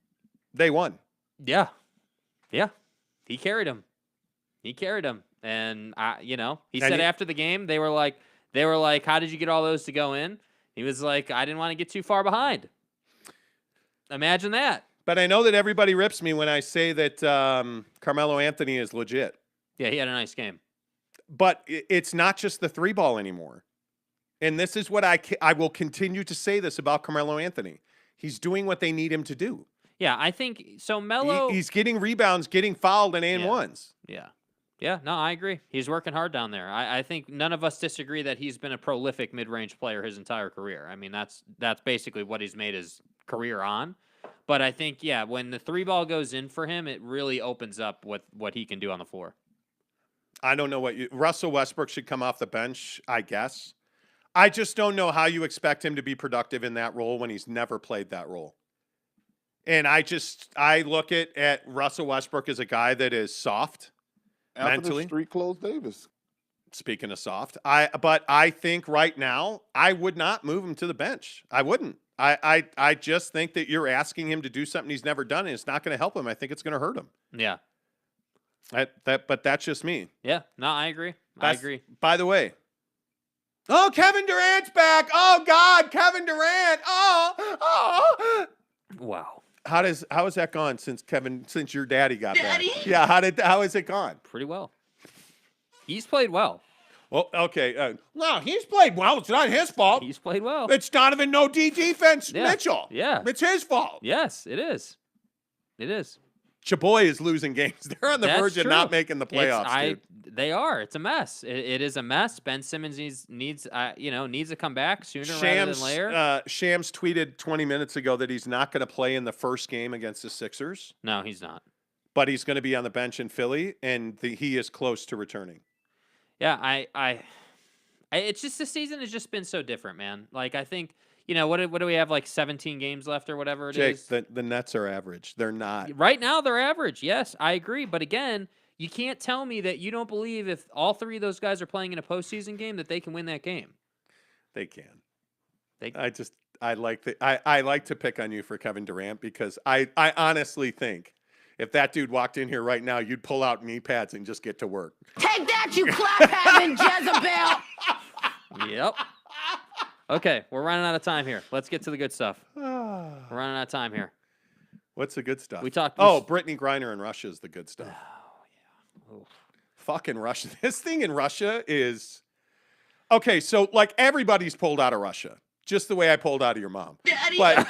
They won. Yeah. Yeah. He carried him. And he said after the game, they were like, how did you get all those to go in? He was like, I didn't want to get too far behind. Imagine that. But I know that everybody rips me when I say that Carmelo Anthony is legit. Yeah, he had a nice game. But it's not just the 3-ball anymore. And this is what I will continue to say this about Carmelo Anthony. He's doing what they need him to do. Yeah, I think so. Melo, he's getting rebounds, getting fouled, and ones. Yeah. Yeah, no, I agree. He's working hard down there. I think none of us disagree that he's been a prolific mid-range player his entire career. I mean, that's basically what he's made his career on. But I think, when the 3-ball goes in for him, it really opens up what he can do on the floor. I don't know Russell Westbrook should come off the bench, I guess. I just don't know how you expect him to be productive in that role when he's never played that role. And I look at Russell Westbrook as a guy that is soft mentally. Street clothes Davis. Speaking of soft, but I think right now I would not move him to the bench. I wouldn't. I just think that you're asking him to do something he's never done, and it's not going to help him. I think it's going to hurt him. Yeah. But that's just me. Yeah. No, I agree. I agree. By the way. Oh, Kevin Durant's back. Oh God, Kevin Durant. Oh. Wow. How has that gone since your daddy got back? Yeah. How has it gone? Pretty well. He's played well. Well, okay. No, he's played well. It's not his fault. He's played well. It's Donovan no D defense, Mitchell. Yeah. It's his fault. Yes, it is. It is. Chaboy is losing games. They're on the verge of not making the playoffs, dude. They are. It's a mess. It is a mess. Ben Simmons needs to come back sooner rather than later. Shams tweeted 20 minutes ago that he's not going to play in the first game against the Sixers. No, he's not. But he's going to be on the bench in Philly, and he is close to returning. Yeah, it's just this season has just been so different, man. Like I think, what do we have, like 17 games left or whatever it is? Jake, the Nets are average. They're not. Right now they're average. Yes, I agree. But again, you can't tell me that you don't believe if all 3 of those guys are playing in a postseason game that they can win that game. They can. I like to pick on you for Kevin Durant because I honestly think if that dude walked in here right now, you'd pull out knee pads and just get to work. Take that, you clap-having Jezebel! Yep. Okay, we're running out of time here. Let's get to the good stuff. We're running out of time here. What's the good stuff? We talked. Brittney Griner in Russia is the good stuff. Oh, yeah. Oof. Fucking Russia. This thing in Russia is... Okay, so like everybody's pulled out of Russia. Just the way I pulled out of your mom. Daddy. But...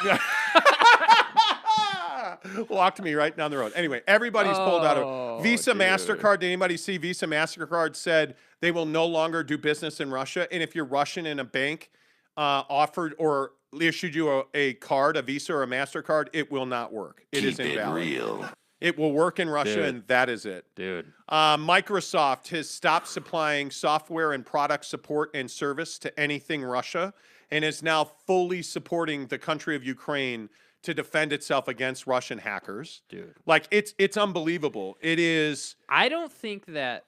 walked me right down the road. Anyway, everybody's pulled out of Visa, dude. MasterCard. Did anybody see Visa, MasterCard said they will no longer do business in Russia? And if you're Russian in a bank, offered or issued you a card, a Visa or a MasterCard, it will not work. It is invalid. It will work in Russia, Dude. and that is it. Dude. Microsoft has stopped supplying software and product support and service to anything Russia and is now fully supporting the country of Ukraine to defend itself against Russian hackers. Dude. Like, it's unbelievable. It is. I don't think that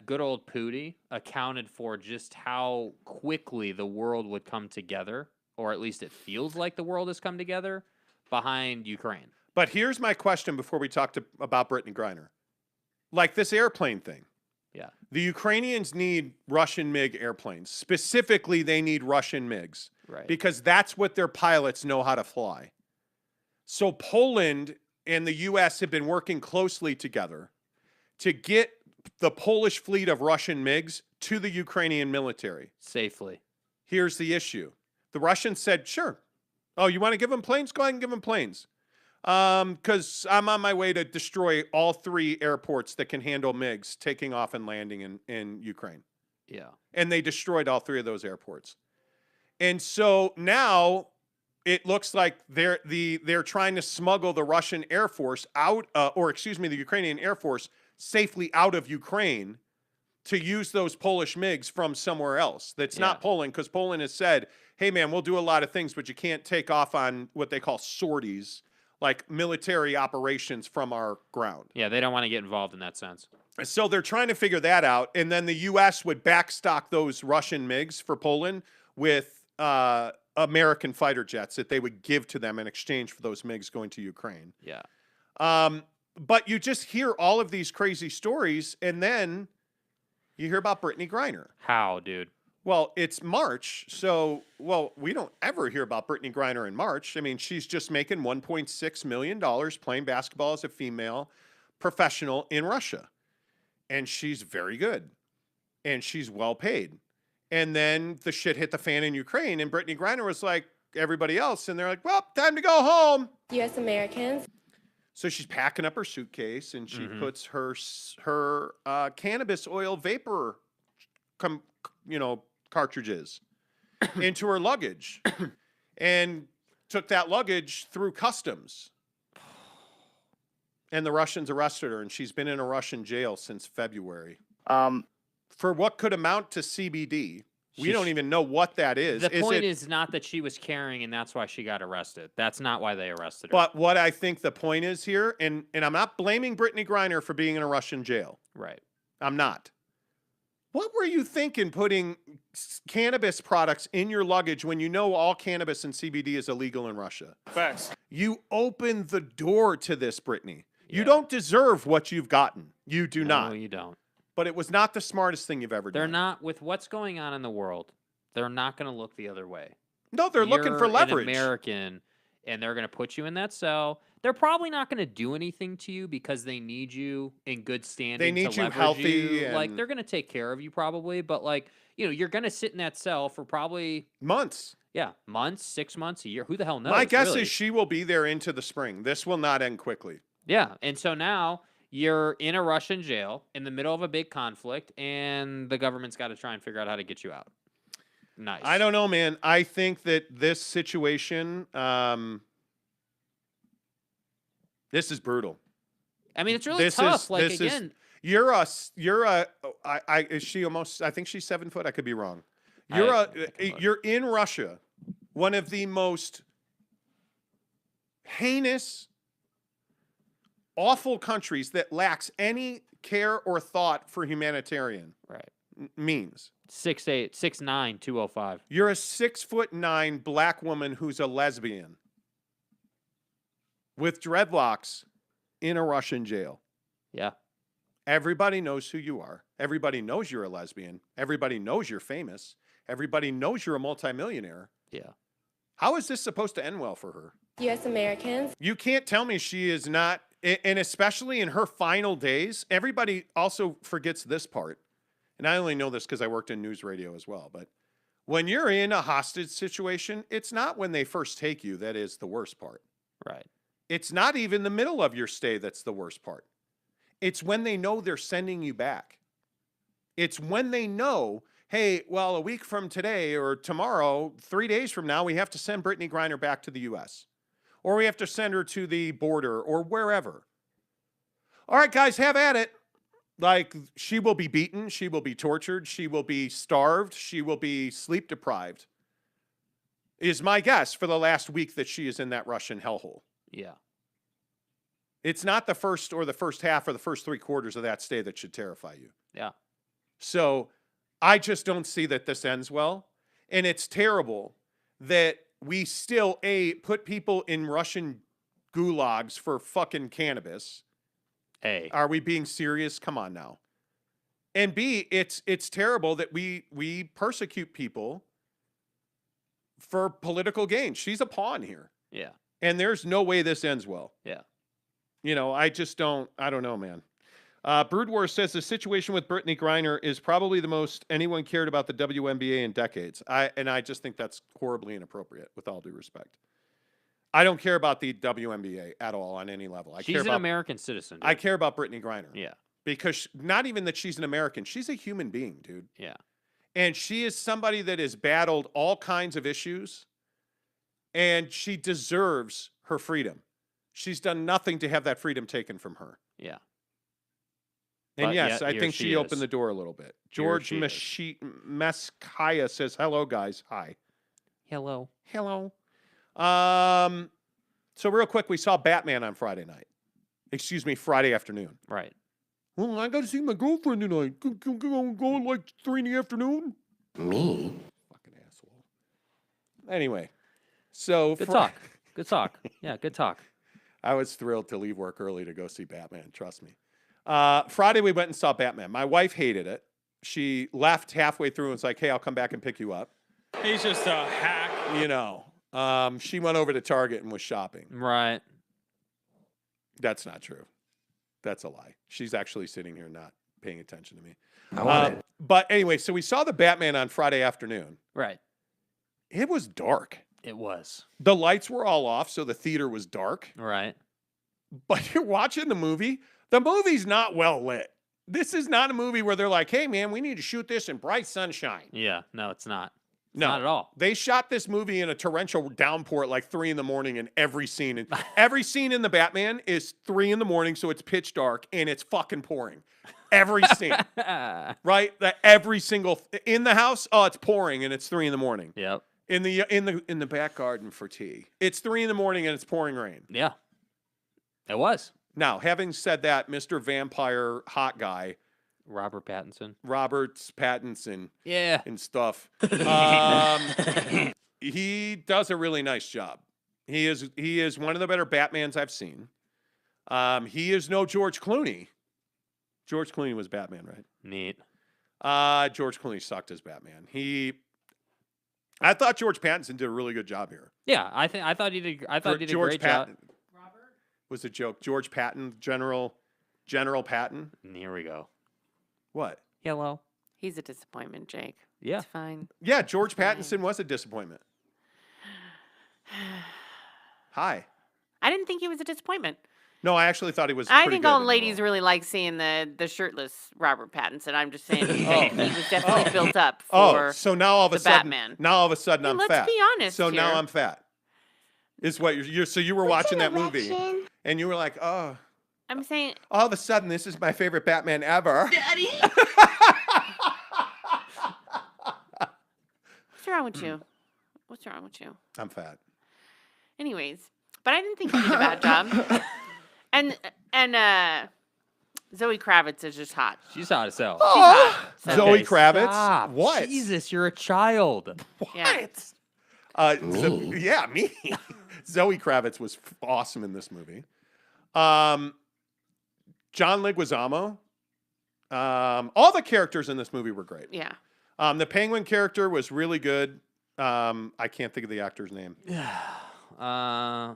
good old Pooty accounted for just how quickly the world would come together, or at least it feels like the world has come together behind Ukraine. But here's my question before we talk about Brittney Griner. Like this airplane thing. Yeah. The Ukrainians need Russian MiG airplanes. Specifically, they need Russian MiGs. Right. Because that's what their pilots know how to fly. So Poland and the U.S. have been working closely together to get the Polish fleet of Russian MiGs to the Ukrainian military. Safely. Here's the issue. The Russians said, sure. Oh, you want to give them planes? Go ahead and give them planes. Because I'm on my way to destroy all 3 airports that can handle MiGs taking off and landing in Ukraine. Yeah. And they destroyed all 3 of those airports. And so now it looks like they're trying to smuggle the Russian Air Force out, the Ukrainian Air Force safely out of Ukraine to use those Polish MiGs from somewhere else. That's not Poland, because Poland has said, hey, man, we'll do a lot of things, but you can't take off on what they call sorties, like military operations from our ground. Yeah, they don't want to get involved in that sense. So they're trying to figure that out. And then the U.S. would backstock those Russian MiGs for Poland with American fighter jets that they would give to them in exchange for those MiGs going to Ukraine. Yeah. But you just hear all of these crazy stories, and then you hear about Brittney Griner. How, dude? Well, it's March, so, we don't ever hear about Brittney Griner in March. I mean, she's just making $1.6 million playing basketball as a female professional in Russia. And she's very good. And she's well paid. And then the shit hit the fan in Ukraine, and Brittney Griner was like everybody else, and they're like, well, time to go home. U.S. Americans. So she's packing up her suitcase, and she puts her cannabis oil vapor, cartridges into her luggage and took that luggage through customs. And the Russians arrested her, and she's been in a Russian jail since February. For what could amount to CBD. We don't even know what that is. The point is not that she was carrying and that's why she got arrested. That's not why they arrested her. But what I think the point is here, and I'm not blaming Brittney Griner for being in a Russian jail. Right. I'm not. What were you thinking putting cannabis products in your luggage when you know all cannabis and CBD is illegal in Russia? Facts. You opened the door to this, Brittney. You don't deserve what you've gotten. You do not. No, you don't. But it was not the smartest thing you've ever done. They're not, with what's going on in the world, they're not going to look the other way. No, they're looking for leverage. You're an American, and they're going to put you in that cell. They're probably not going to do anything to you because they need you in good standing. They need to you healthy. Like, they're going to take care of you probably, but like, you're going to sit in that cell for probably months. Yeah, months, 6 months, a year. Who the hell knows? My guess really? is she will be there into the spring. This will not end quickly. Yeah, and so now you're in a Russian jail in the middle of a big conflict, and the government's got to try and figure out how to get you out. Nice. I don't know, man. I think that this situation, this is brutal. I mean, it's really tough. Is she almost? I think she's 7 foot. I could be wrong. You're in Russia, one of the most heinous, awful countries that lacks any care or thought for humanitarian means. 6'8", 6'9", 205. You're a 6'9" black woman who's a lesbian with dreadlocks in a Russian jail. Yeah. Everybody knows who you are. Everybody knows you're a lesbian. Everybody knows you're famous. Everybody knows you're a multimillionaire. Yeah. How is this supposed to end well for her? U.S. Americans. You can't tell me she is not, and especially in her final days, everybody also forgets this part. And I only know this because I worked in news radio as well. But when you're in a hostage situation, it's not when they first take you that is the worst part. Right. It's not even the middle of your stay that's the worst part. It's when they know they're sending you back. It's when they know hey, well, a week from today or tomorrow, 3 days from now, we have to send Brittney Griner back to the U.S. or we have to send her to the border or wherever. All right, guys, have at it. Like, she will be beaten. She will be tortured. She will be starved. She will be sleep deprived, is my guess, for the last week that she is in that Russian hellhole. Yeah. It's not the first half or the first 3 quarters of that stay that should terrify you. Yeah. So I just don't see that this ends well. And it's terrible that we still, A, put people in Russian gulags for fucking cannabis. Are we being serious? Come on now. And B, it's terrible that we persecute people for political gain. She's a pawn here. Yeah. And there's no way this ends well. Yeah. You know, I don't know, man. Brood Wars says the situation with Brittney Griner is probably the most anyone cared about the WNBA in decades. I just think that's horribly inappropriate, with all due respect. I don't care about the WNBA at all on any level. She's an American citizen, dude. I care about Brittney Griner. Yeah. Because not even that she's an American. She's a human being, dude. Yeah. And she is somebody that has battled all kinds of issues, and she deserves her freedom. She's done nothing to have that freedom taken from her. Yeah. And but yes, yet, I think she opened the door a little bit. George Meskaya says, hello, guys. Hi. Hello. Hello. So real quick, we saw Batman on Friday night. Excuse me, Friday afternoon. Right. Well, I got to see my girlfriend tonight. Go like 3 in the afternoon? Me? Fucking asshole. Anyway, so... Good talk. Good talk. Yeah, good talk. I was thrilled to leave work early to go see Batman. Trust me. Friday, we went and saw Batman. My wife hated it. She left halfway through and was like, hey, I'll come back and pick you up. He's just a hack. You know, she went over to Target and was shopping. Right. That's not true. That's a lie. She's actually sitting here not paying attention to me. But anyway, so we saw the Batman on Friday afternoon. Right. It was dark. It was. The lights were all off, so the theater was dark. Right. But you're watching the movie. The movie's not well lit. This is not a movie where they're like, hey, man, we need to shoot this in bright sunshine. Yeah. No, it's not. No, not at all. They shot this movie in a torrential downpour at like 3 in every scene. And every scene in the Batman is 3 in, so it's pitch dark and it's fucking pouring. Every scene. Right? Every single in the house, it's pouring and it's 3 in. Yep. In the back garden for tea, it's 3 in and it's pouring rain. Yeah. It was. Now, having said that, Mr. Vampire Hot Guy, Robert Pattinson. Yeah. And stuff. He does a really nice job. He is one of the better Batmans I've seen. He is no George Clooney. George Clooney was Batman, right? Neat. George Clooney sucked as Batman. I thought George Pattinson did a really good job here. Yeah, I thought he did a great job. Robert was a joke. George Patton, General Patton. Here we go. What? Hello. He's a disappointment, Jake. Yeah. It's fine. Yeah, George Pattinson was a disappointment. Hi. I didn't think he was a disappointment. No, I actually thought he was. I think all the ladies really like seeing the shirtless Robert Pattinson. I'm just saying he was definitely built up for so now all of a sudden, Batman. Now all of a sudden I'm fat. Let's be honest. So here. now I'm fat. Is what you're so you were watching that movie and you were like, oh. I'm saying all of a sudden this is my favorite Batman ever. Daddy. What's wrong with you? What's wrong with you? I'm fat. Anyways, but I didn't think he did a bad job. And Zoe Kravitz is just hot. She's hot as hell. She's hot. So. Zoe Kravitz? Stop. What? Jesus, you're a child. What? Yeah. Me. Zoe Kravitz was awesome in this movie. John Leguizamo. All the characters in this movie were great. Yeah. The Penguin character was really good. I can't think of the actor's name. Colin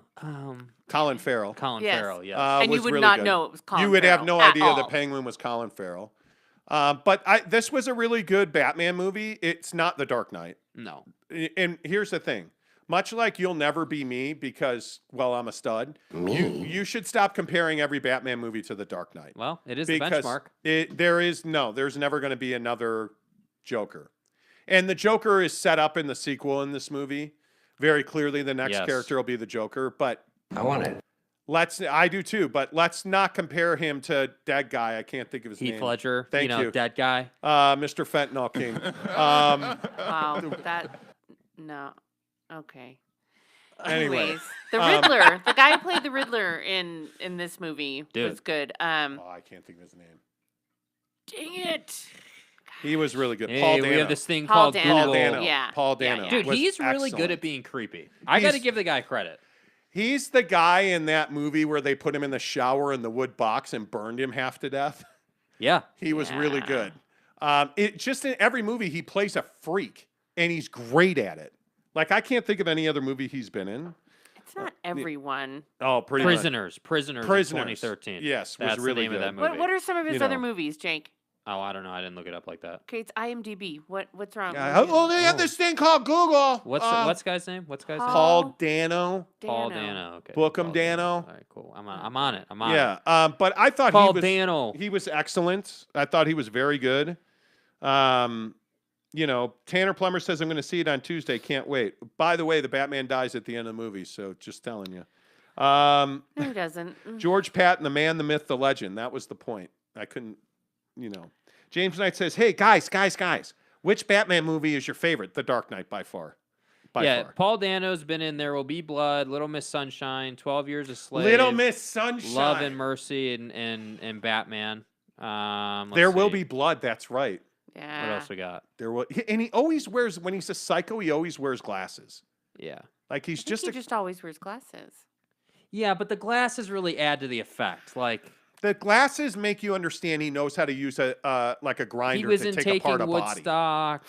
Farrell. Farrell, yes. And you would really not good. know it was Colin You would Farrell have no at idea all. the Penguin was Colin Farrell. But this was a really good Batman movie. It's not The Dark Knight. No. And here's the thing. Much like You'll Never Be Me because, well, I'm a stud, you should stop comparing every Batman movie to The Dark Knight. Well, it is the benchmark. There's never going to be another Joker. And the Joker is set up in the sequel in this movie. Very clearly, the next character will be the Joker. But I want it. I do too, but let's not compare him to dead guy. I can't think of his name. Heath Ledger. Thank you. Dead guy. Mr. Fentanyl King. Wow, no. Okay. Anyway, Anyways, the Riddler, the guy who played the Riddler in this movie was good. I can't think of his name. Dang it. He was really good. Hey, Paul Dano. we have this thing Paul called Dano. Paul Google. Dano. Yeah. Paul Yeah, Dano. yeah. Dude, was he's really good excellent. at being creepy. I got to He's- give the guy credit. He's the guy in that movie where they put him in the shower in the wood box and burned him half to death. Yeah. He was really Yeah. good. It just in every movie he plays a freak, and he's great at it. Like I can't think of any other movie he's been in. It's not everyone. Oh, pretty much. Prisoners. Prisoners. In 2013. Yes, was That's really the name of good. that movie. What are some of his You other know. movies, Jake? Oh, I don't know. I didn't look it up like that. Okay, it's IMDb. What's wrong? Oh, they have this thing called Google. What's guy's name? What's guy's name? Paul Dano? Paul Dano. Okay. Book 'em, Paul Dano. All right, cool. I'm on it. I'm on it. Yeah, but I thought Paul he was Dano. he was excellent. I thought he was very good. Tanner Plummer says I'm going to see it on Tuesday. Can't wait. By the way, the Batman dies at the end of the movie, so just telling you. No, he doesn't. George Patton, the man, the myth, the legend. That was the point. I couldn't, James Knight says, "Hey guys, which Batman movie is your favorite?" The Dark Knight by far. By far. Paul Dano's been in There Will Be Blood, Little Miss Sunshine, 12 Years a Slave, Little Miss Sunshine, Love and Mercy, and Batman. There Will Be Blood. That's right. Yeah. What else we got? And he always wears, when he's a psycho, he always wears glasses. Yeah. Like he's He just always wears glasses. Yeah, but the glasses really add to the effect. Like the glasses make you understand he knows how to use a grinder he was to in take apart a body. Woodstock.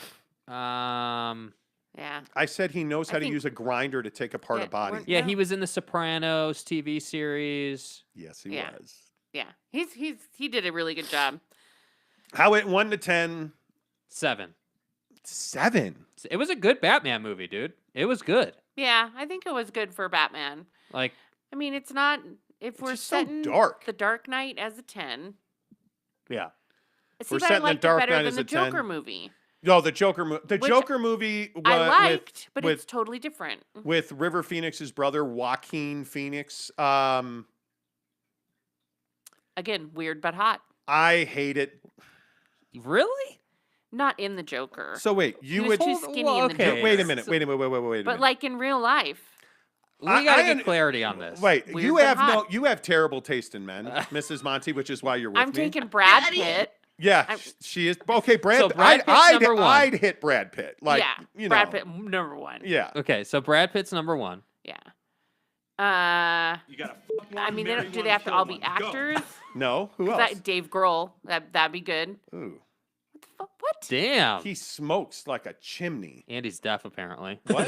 Yeah. I said he knows how to think- use a grinder to take apart a body. we're- Yeah, No. he was in the Sopranos TV series. Yes, he Yeah. was. Yeah. He did a really good job. How it 1 to 10? 7. 7. It was a good Batman movie, dude. It was good. Yeah, I think it was good for Batman. Like, I mean, it's not if we're just so setting dark. The Dark Knight as a 10. Yeah. See, We're but I setting The liked Dark it better Knight than as the a 10. Joker movie. No, the Joker movie. The Which Joker movie I liked, but with it's totally different. with River Phoenix's brother Joaquin Phoenix. Again, weird but hot. I hate it. really? Not in the Joker. So wait, he you was would too skinny well, in the okay. Joker. wait a minute. Wait a minute. But like in real life. We I- got to I get un- clarity on this. Wait, Weird you but have hot. you have terrible taste in men, Mrs. Monty, which is why you're with I'm me. taking Brad Pitt. Yeah, I'm- she is. Okay, Brad. So Brad Pitt's number one. I'd hit Brad Pitt. Like, yeah, Brad Pitt number 1. Yeah. Okay, so Brad Pitt's number 1. Yeah. You got to. I mean, do they have to all be actors? No. Who else? Dave Grohl. That'd be good. Ooh, What? Damn. he smokes like a chimney. Andy's deaf, apparently. What?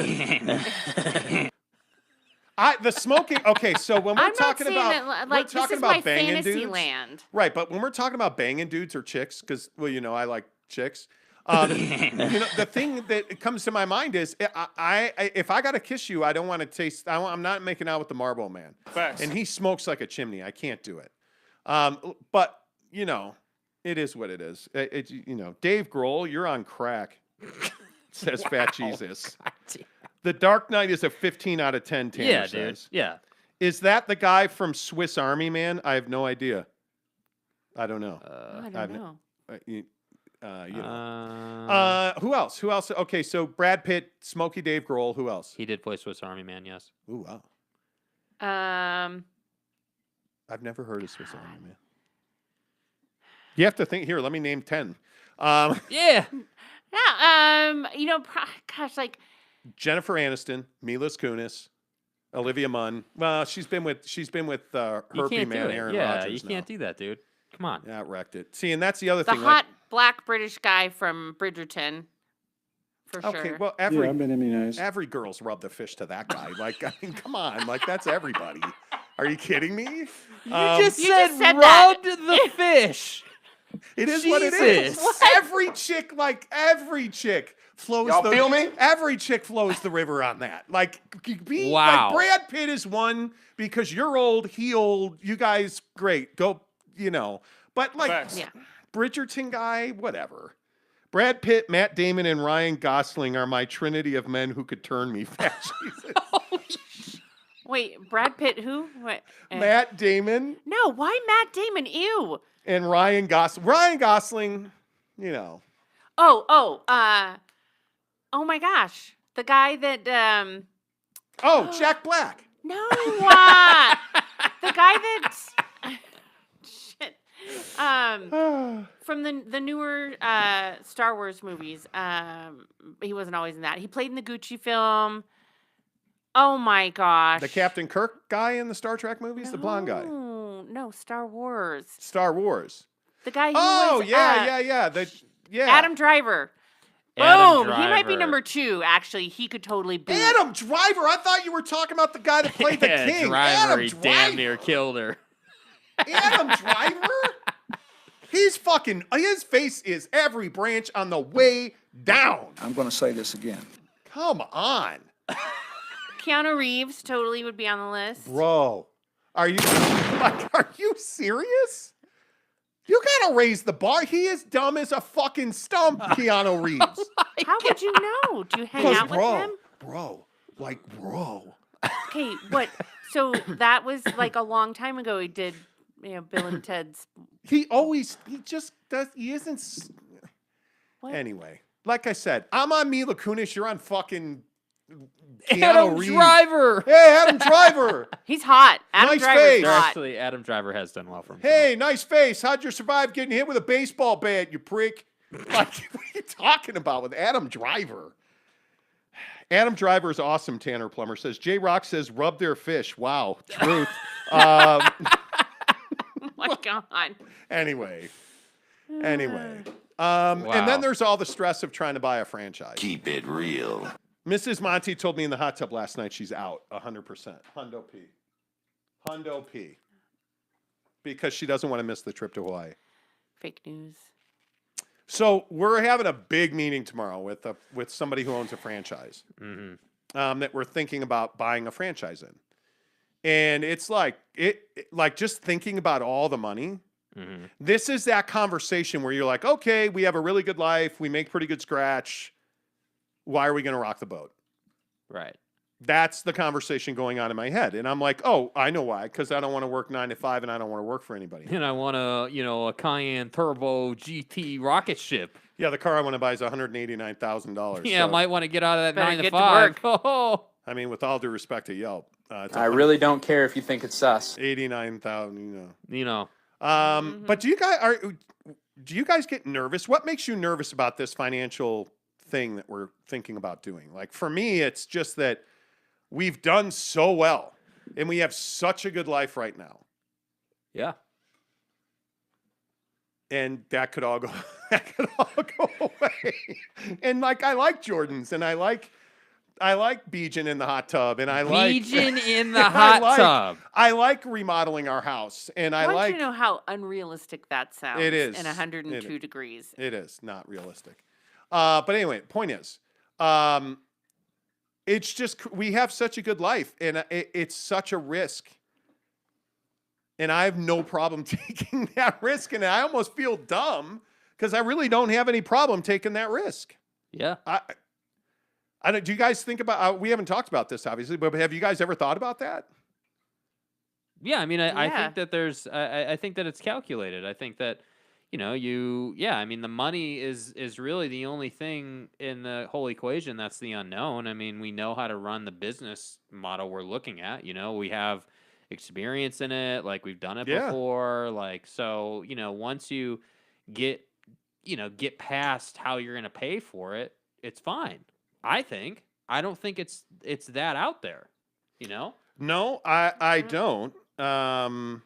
The smoking. Okay, so when we're I'm not talking saying about that, we're like, this talking is about my banging fantasy dudes, land. right? But when we're talking about banging dudes or chicks, because I like chicks. The thing that comes to my mind is, if I gotta kiss you, I don't want to taste. I'm not making out with the Marlboro Man, Facts. and he smokes like a chimney. I can't do it. But it is what it is. Dave Grohl, you're on crack. Says Fat Jesus. The Dark Knight is a 15 out of 10. Tanner Yeah, says. dude. Yeah. Is that the guy from Swiss Army Man? I have no idea. I don't know. I don't know. Who else? Who else? Okay, so Brad Pitt, Smokey Dave Grohl. Who else? He did play Swiss Army Man, yes. Ooh, wow. I've never heard of Swiss Army Man. You have to think here. Let me name 10. Yeah. Yeah. Gosh, like Jennifer Aniston, Mila Kunis, Olivia Munn. Well, she's been with You Herpy can't Man, do it. Aaron Yeah, Rodgers. you can't do that, dude. Come on. Yeah, wrecked it. See, and that's the other the thing. hot black British guy from Bridgerton. For okay, sure. well, Yeah, I've been immunized. every girl's rubbed the fish to that guy. Like, I mean, come on, like that's everybody. Are you kidding me? You just said rubbed that. the fish. It is what it is. Jesus. Every chick flows Y'all feel me? Every chick flows the river on that. Like, Wow. like Brad Pitt is one because you're old, he old, you guys great. Go, But like Facts. Yeah. Bridgerton guy, whatever. Brad Pitt, Matt Damon, and Ryan Gosling are my trinity of men who could turn me fat. Wait, Brad Pitt, who? What? Matt Damon. No, why Matt Damon? Ew. And Ryan Gosling. Ryan Gosling, you know. Oh my gosh. The guy that, Jack Black. No, the guy that, shit, from the newer Star Wars movies. He wasn't always in that. He played in the Gucci film. Oh my gosh. The Captain Kirk guy in the Star Trek movies, the blonde guy. No, Star Wars. Star Wars. The guy who was, Adam Driver. Boom! He might be number 2, actually. He could totally be. Adam Driver! I thought you were talking about the guy that played the king. Driver, he damn near killed her. Adam Driver? He's fucking... His face is every branch on the way down. I'm going to say this again. Come on. Keanu Reeves totally would be on the list. Bro. Are you serious? You gotta raise the bar. He is dumb as a fucking stump, Keanu Reeves. How would you know? Do you hang out with him? Bro. Okay, what? So that was like a long time ago. He did, Bill and Ted's. He just does. He isn't. What? Anyway, like I said, I'm on Mila Kunis. You're on fucking Keanu Adam Reeves. Driver. Hey, Adam Driver. He's hot. Adam Nice Driver's face. hot. Actually, Adam Driver has done well for himself. Hey, nice face. How'd you survive getting hit with a baseball bat, you prick? Like, what are you talking about with Adam Driver? Adam Driver is awesome, Tanner Plummer says. J-Rock says, rub their fish. Wow, truth. Oh my God. Anyway. And then there's all the stress of trying to buy a franchise. Keep it real. Mrs. Monty told me in the hot tub last night she's out 100%. Hundo P. Because she doesn't want to miss the trip to Hawaii. Fake news. So we're having a big meeting tomorrow with somebody who owns a franchise that we're thinking about buying a franchise in. And it's like just thinking about all the money. Mm-hmm. This is that conversation where you're like, okay, we have a really good life. We make pretty good scratch. Why are we going to rock the boat? Right. That's the conversation going on in my head. And I'm like, oh, I know why. Because I don't want to work 9 to 5 and I don't want to work for anybody. And I want a Cayenne Turbo GT rocket ship. Yeah, the car I want to buy is $189,000. Yeah, so, might want to get out of that Better 9 to get to 5. work. Oh. I mean, with all due respect to Yelp. I really don't care if you think it's sus. 89,000, You know. But do you guys get nervous? What makes you nervous about this financial thing that we're thinking about doing? Like for me, it's just that we've done so well and we have such a good life right now. Yeah. And that could all go away. And like I like Jordans and I like Bojan in the hot tub and I like Bojan in the hot tub. I like remodeling our house and I want you to know how unrealistic that sounds. It is. In 102 degrees. It is not realistic. But anyway, point is, it's just we have such a good life, and it's such a risk, and I have no problem taking that risk, and I almost feel dumb because I really don't have any problem taking that risk. Yeah. I don't. Do you guys think about? We haven't talked about this, obviously, but have you guys ever thought about that? Yeah, I mean, I think that there's, I think that it's calculated. I think that. I mean, the money is really the only thing in the whole equation that's the unknown. I mean, we know how to run the business model we're looking at. We have experience in it, like we've done it before. Like, so, once you get past how you're going to pay for it, it's fine. I think. I don't think it's that out there, No, I don't. I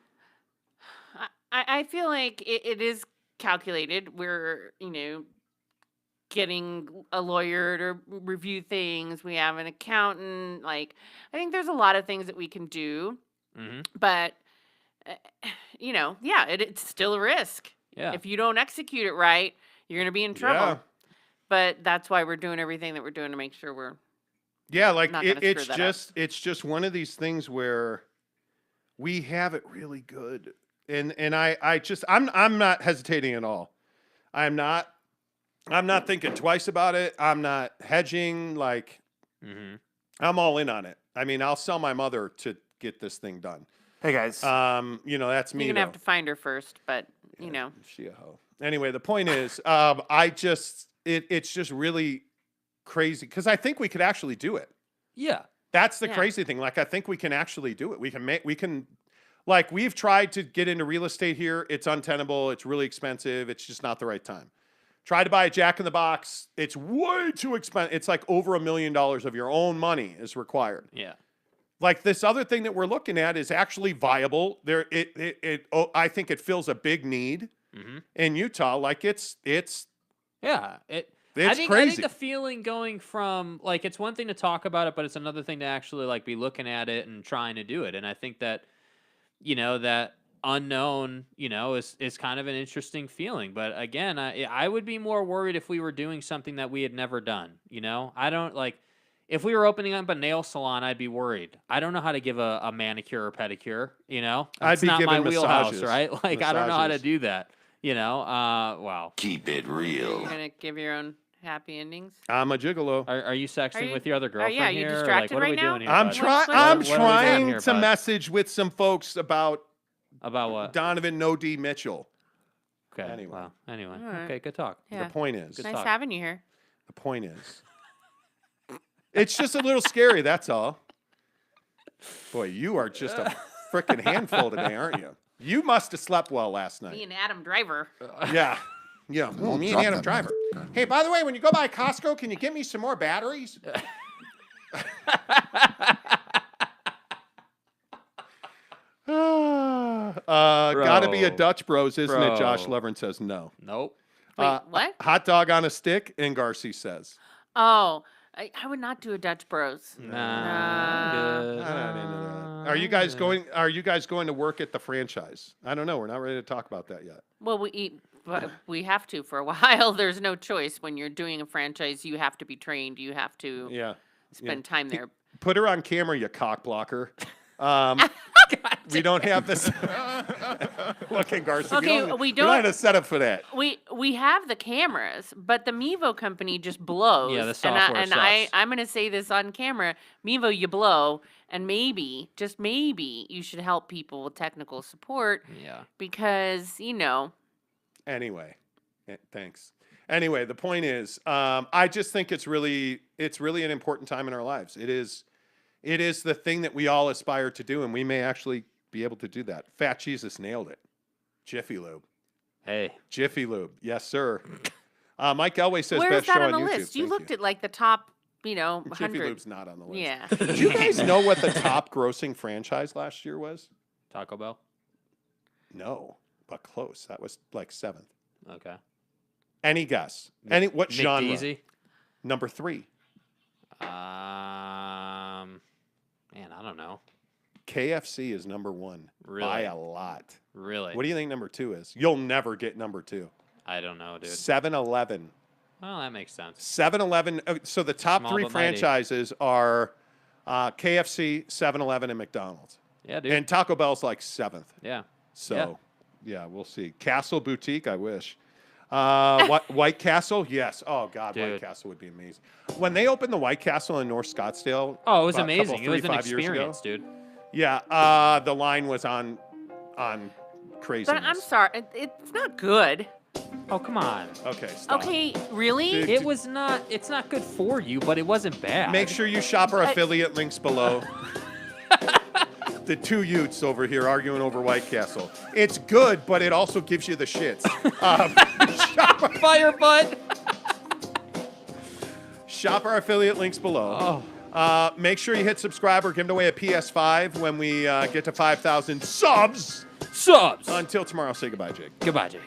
feel like it is calculated. We're, getting a lawyer to review things. We have an accountant. Like, I think there's a lot of things that we can do. Mm-hmm. But, it's still a risk. Yeah. If you don't execute it right, you're going to be in trouble. Yeah. But that's why we're doing everything that we're doing to make sure we're like not gonna it's screw that up. it's just one of these things where we have it really good. And I'm not hesitating at all. I'm not I'm not thinking twice about it. I'm not hedging. Like, I'm all in on it. I mean, I'll sell my mother to get this thing done. Hey, guys. That's me. You're gonna though. have to find her first, but She a hoe. Anyway, the point is, it's just really crazy because I think we could actually do it. Yeah. That's the Yeah. crazy thing. Like, I think we can actually do it. Like, we've tried to get into real estate here. It's untenable. It's really expensive. It's just not the right time. Try to buy a Jack in the Box. It's way too expensive. It's like over $1 million of your own money is required. Yeah. Like, this other thing that we're looking at is actually viable. I think it fills a big need in Utah. Like, it's Yeah. It's I think crazy. the feeling going from like it's one thing to talk about it, but it's another thing to actually like be looking at it and trying to do it. And I think that that unknown, is kind of an interesting feeling. But again, I would be more worried if we were doing something that we had never done. I don't like if we were opening up a nail salon, I'd be worried. I don't know how to give a manicure or pedicure. I'd be not giving my wheelhouse, massages. right? Like I don't know how to Massages. do that. Wow. Keep it real. you're gonna give your own happy endings. I'm a gigolo. Are you sexting you- with your other girlfriend yeah, you here? distracted Like, what are we right now? doing here? I'm bud? trying. what- I'm what are we doing trying here, to bud? message with some folks about About what? Donovan No D Mitchell. Okay. Anyway. Well, anyway. All right. Okay, good talk. Yeah. The point is, Nice talk. having you here. the point is, it's just a little scary. That's all. Boy, you are just a freaking handful today, aren't you? You must have slept well last Me night. and Adam Driver. Yeah. Yeah. Well, me and Adam Driver. Hey, by the way, when you go by Costco, can you get me some more batteries? Gotta be a Bro. Dutch Bros, isn't it? Josh Bro. Lovren says no. Nope. Wait, what? Hot dog on a stick, and Garcia says. Oh, I would not do a Dutch Bros. Nah. Nah. Good. I'm not into that. Are you guys going? Are you guys going to work at the franchise? I don't know. We're not ready to talk about that yet. Well, but we have to for a while. There's no choice. When you're doing a franchise, you have to be trained. You have to Yeah. spend time there. Put her on camera, you cock blocker. We don't have this. Look at Garcia. Okay, we We don't don't- have a setup for that. We have the cameras, but the Mevo company just blows. Yeah, the software and sucks. I'm going to say this on camera. Mevo, you blow, and maybe, just maybe, you should help people with technical support Yeah. because, Anyway, thanks. Anyway, the point is, I just think it's really an important time in our lives. It is the thing that we all aspire to do, and we may actually be able to do that. Fat Jesus nailed it. Jiffy Lube. Hey. Jiffy Lube. Yes, sir. Mike Elway says where's best that show on on the YouTube. list? You Thank looked at like the top, Jiffy 100. Lube's not on the list. Yeah. Do you guys know what the top grossing franchise last year was? Taco Bell. No, but close. That was like 7th. Okay. Any guess? What genre? McDeezy. Number 3. Man, I don't know. KFC is number 1 Really? by a lot. Really? What do you think number 2 is? You'll never get number 2. I don't know, dude. 7-Eleven. Well, that makes sense. 7-Eleven. So the top Small 3 but mighty. franchises are KFC, 7-Eleven, and McDonald's. Yeah, dude. And Taco Bell's like 7th. yeah. So, yeah, we'll see. Castle Boutique, I wish. White Castle, yes. Oh God, White Dude. Castle would be amazing. When they opened the White Castle in North Scottsdale, Oh, it was about a couple, amazing. It was an 3-5 years ago, experience, dude. Yeah, the line was on craziness. But I'm sorry, it's not good. Oh, come on. Okay, stop. Okay, really? Dude. It was not. It's not good for you, but it wasn't bad. Make sure you shop our affiliate links below. The two Utes over here arguing over White Castle. It's good, but it also gives you the shits. Fire butt. Shop our affiliate links below. Oh. Make sure you hit subscribe. We're giving away a PS5 when we get to 5,000 subs. Subs. Until tomorrow, say goodbye, Jake. Goodbye, Jake.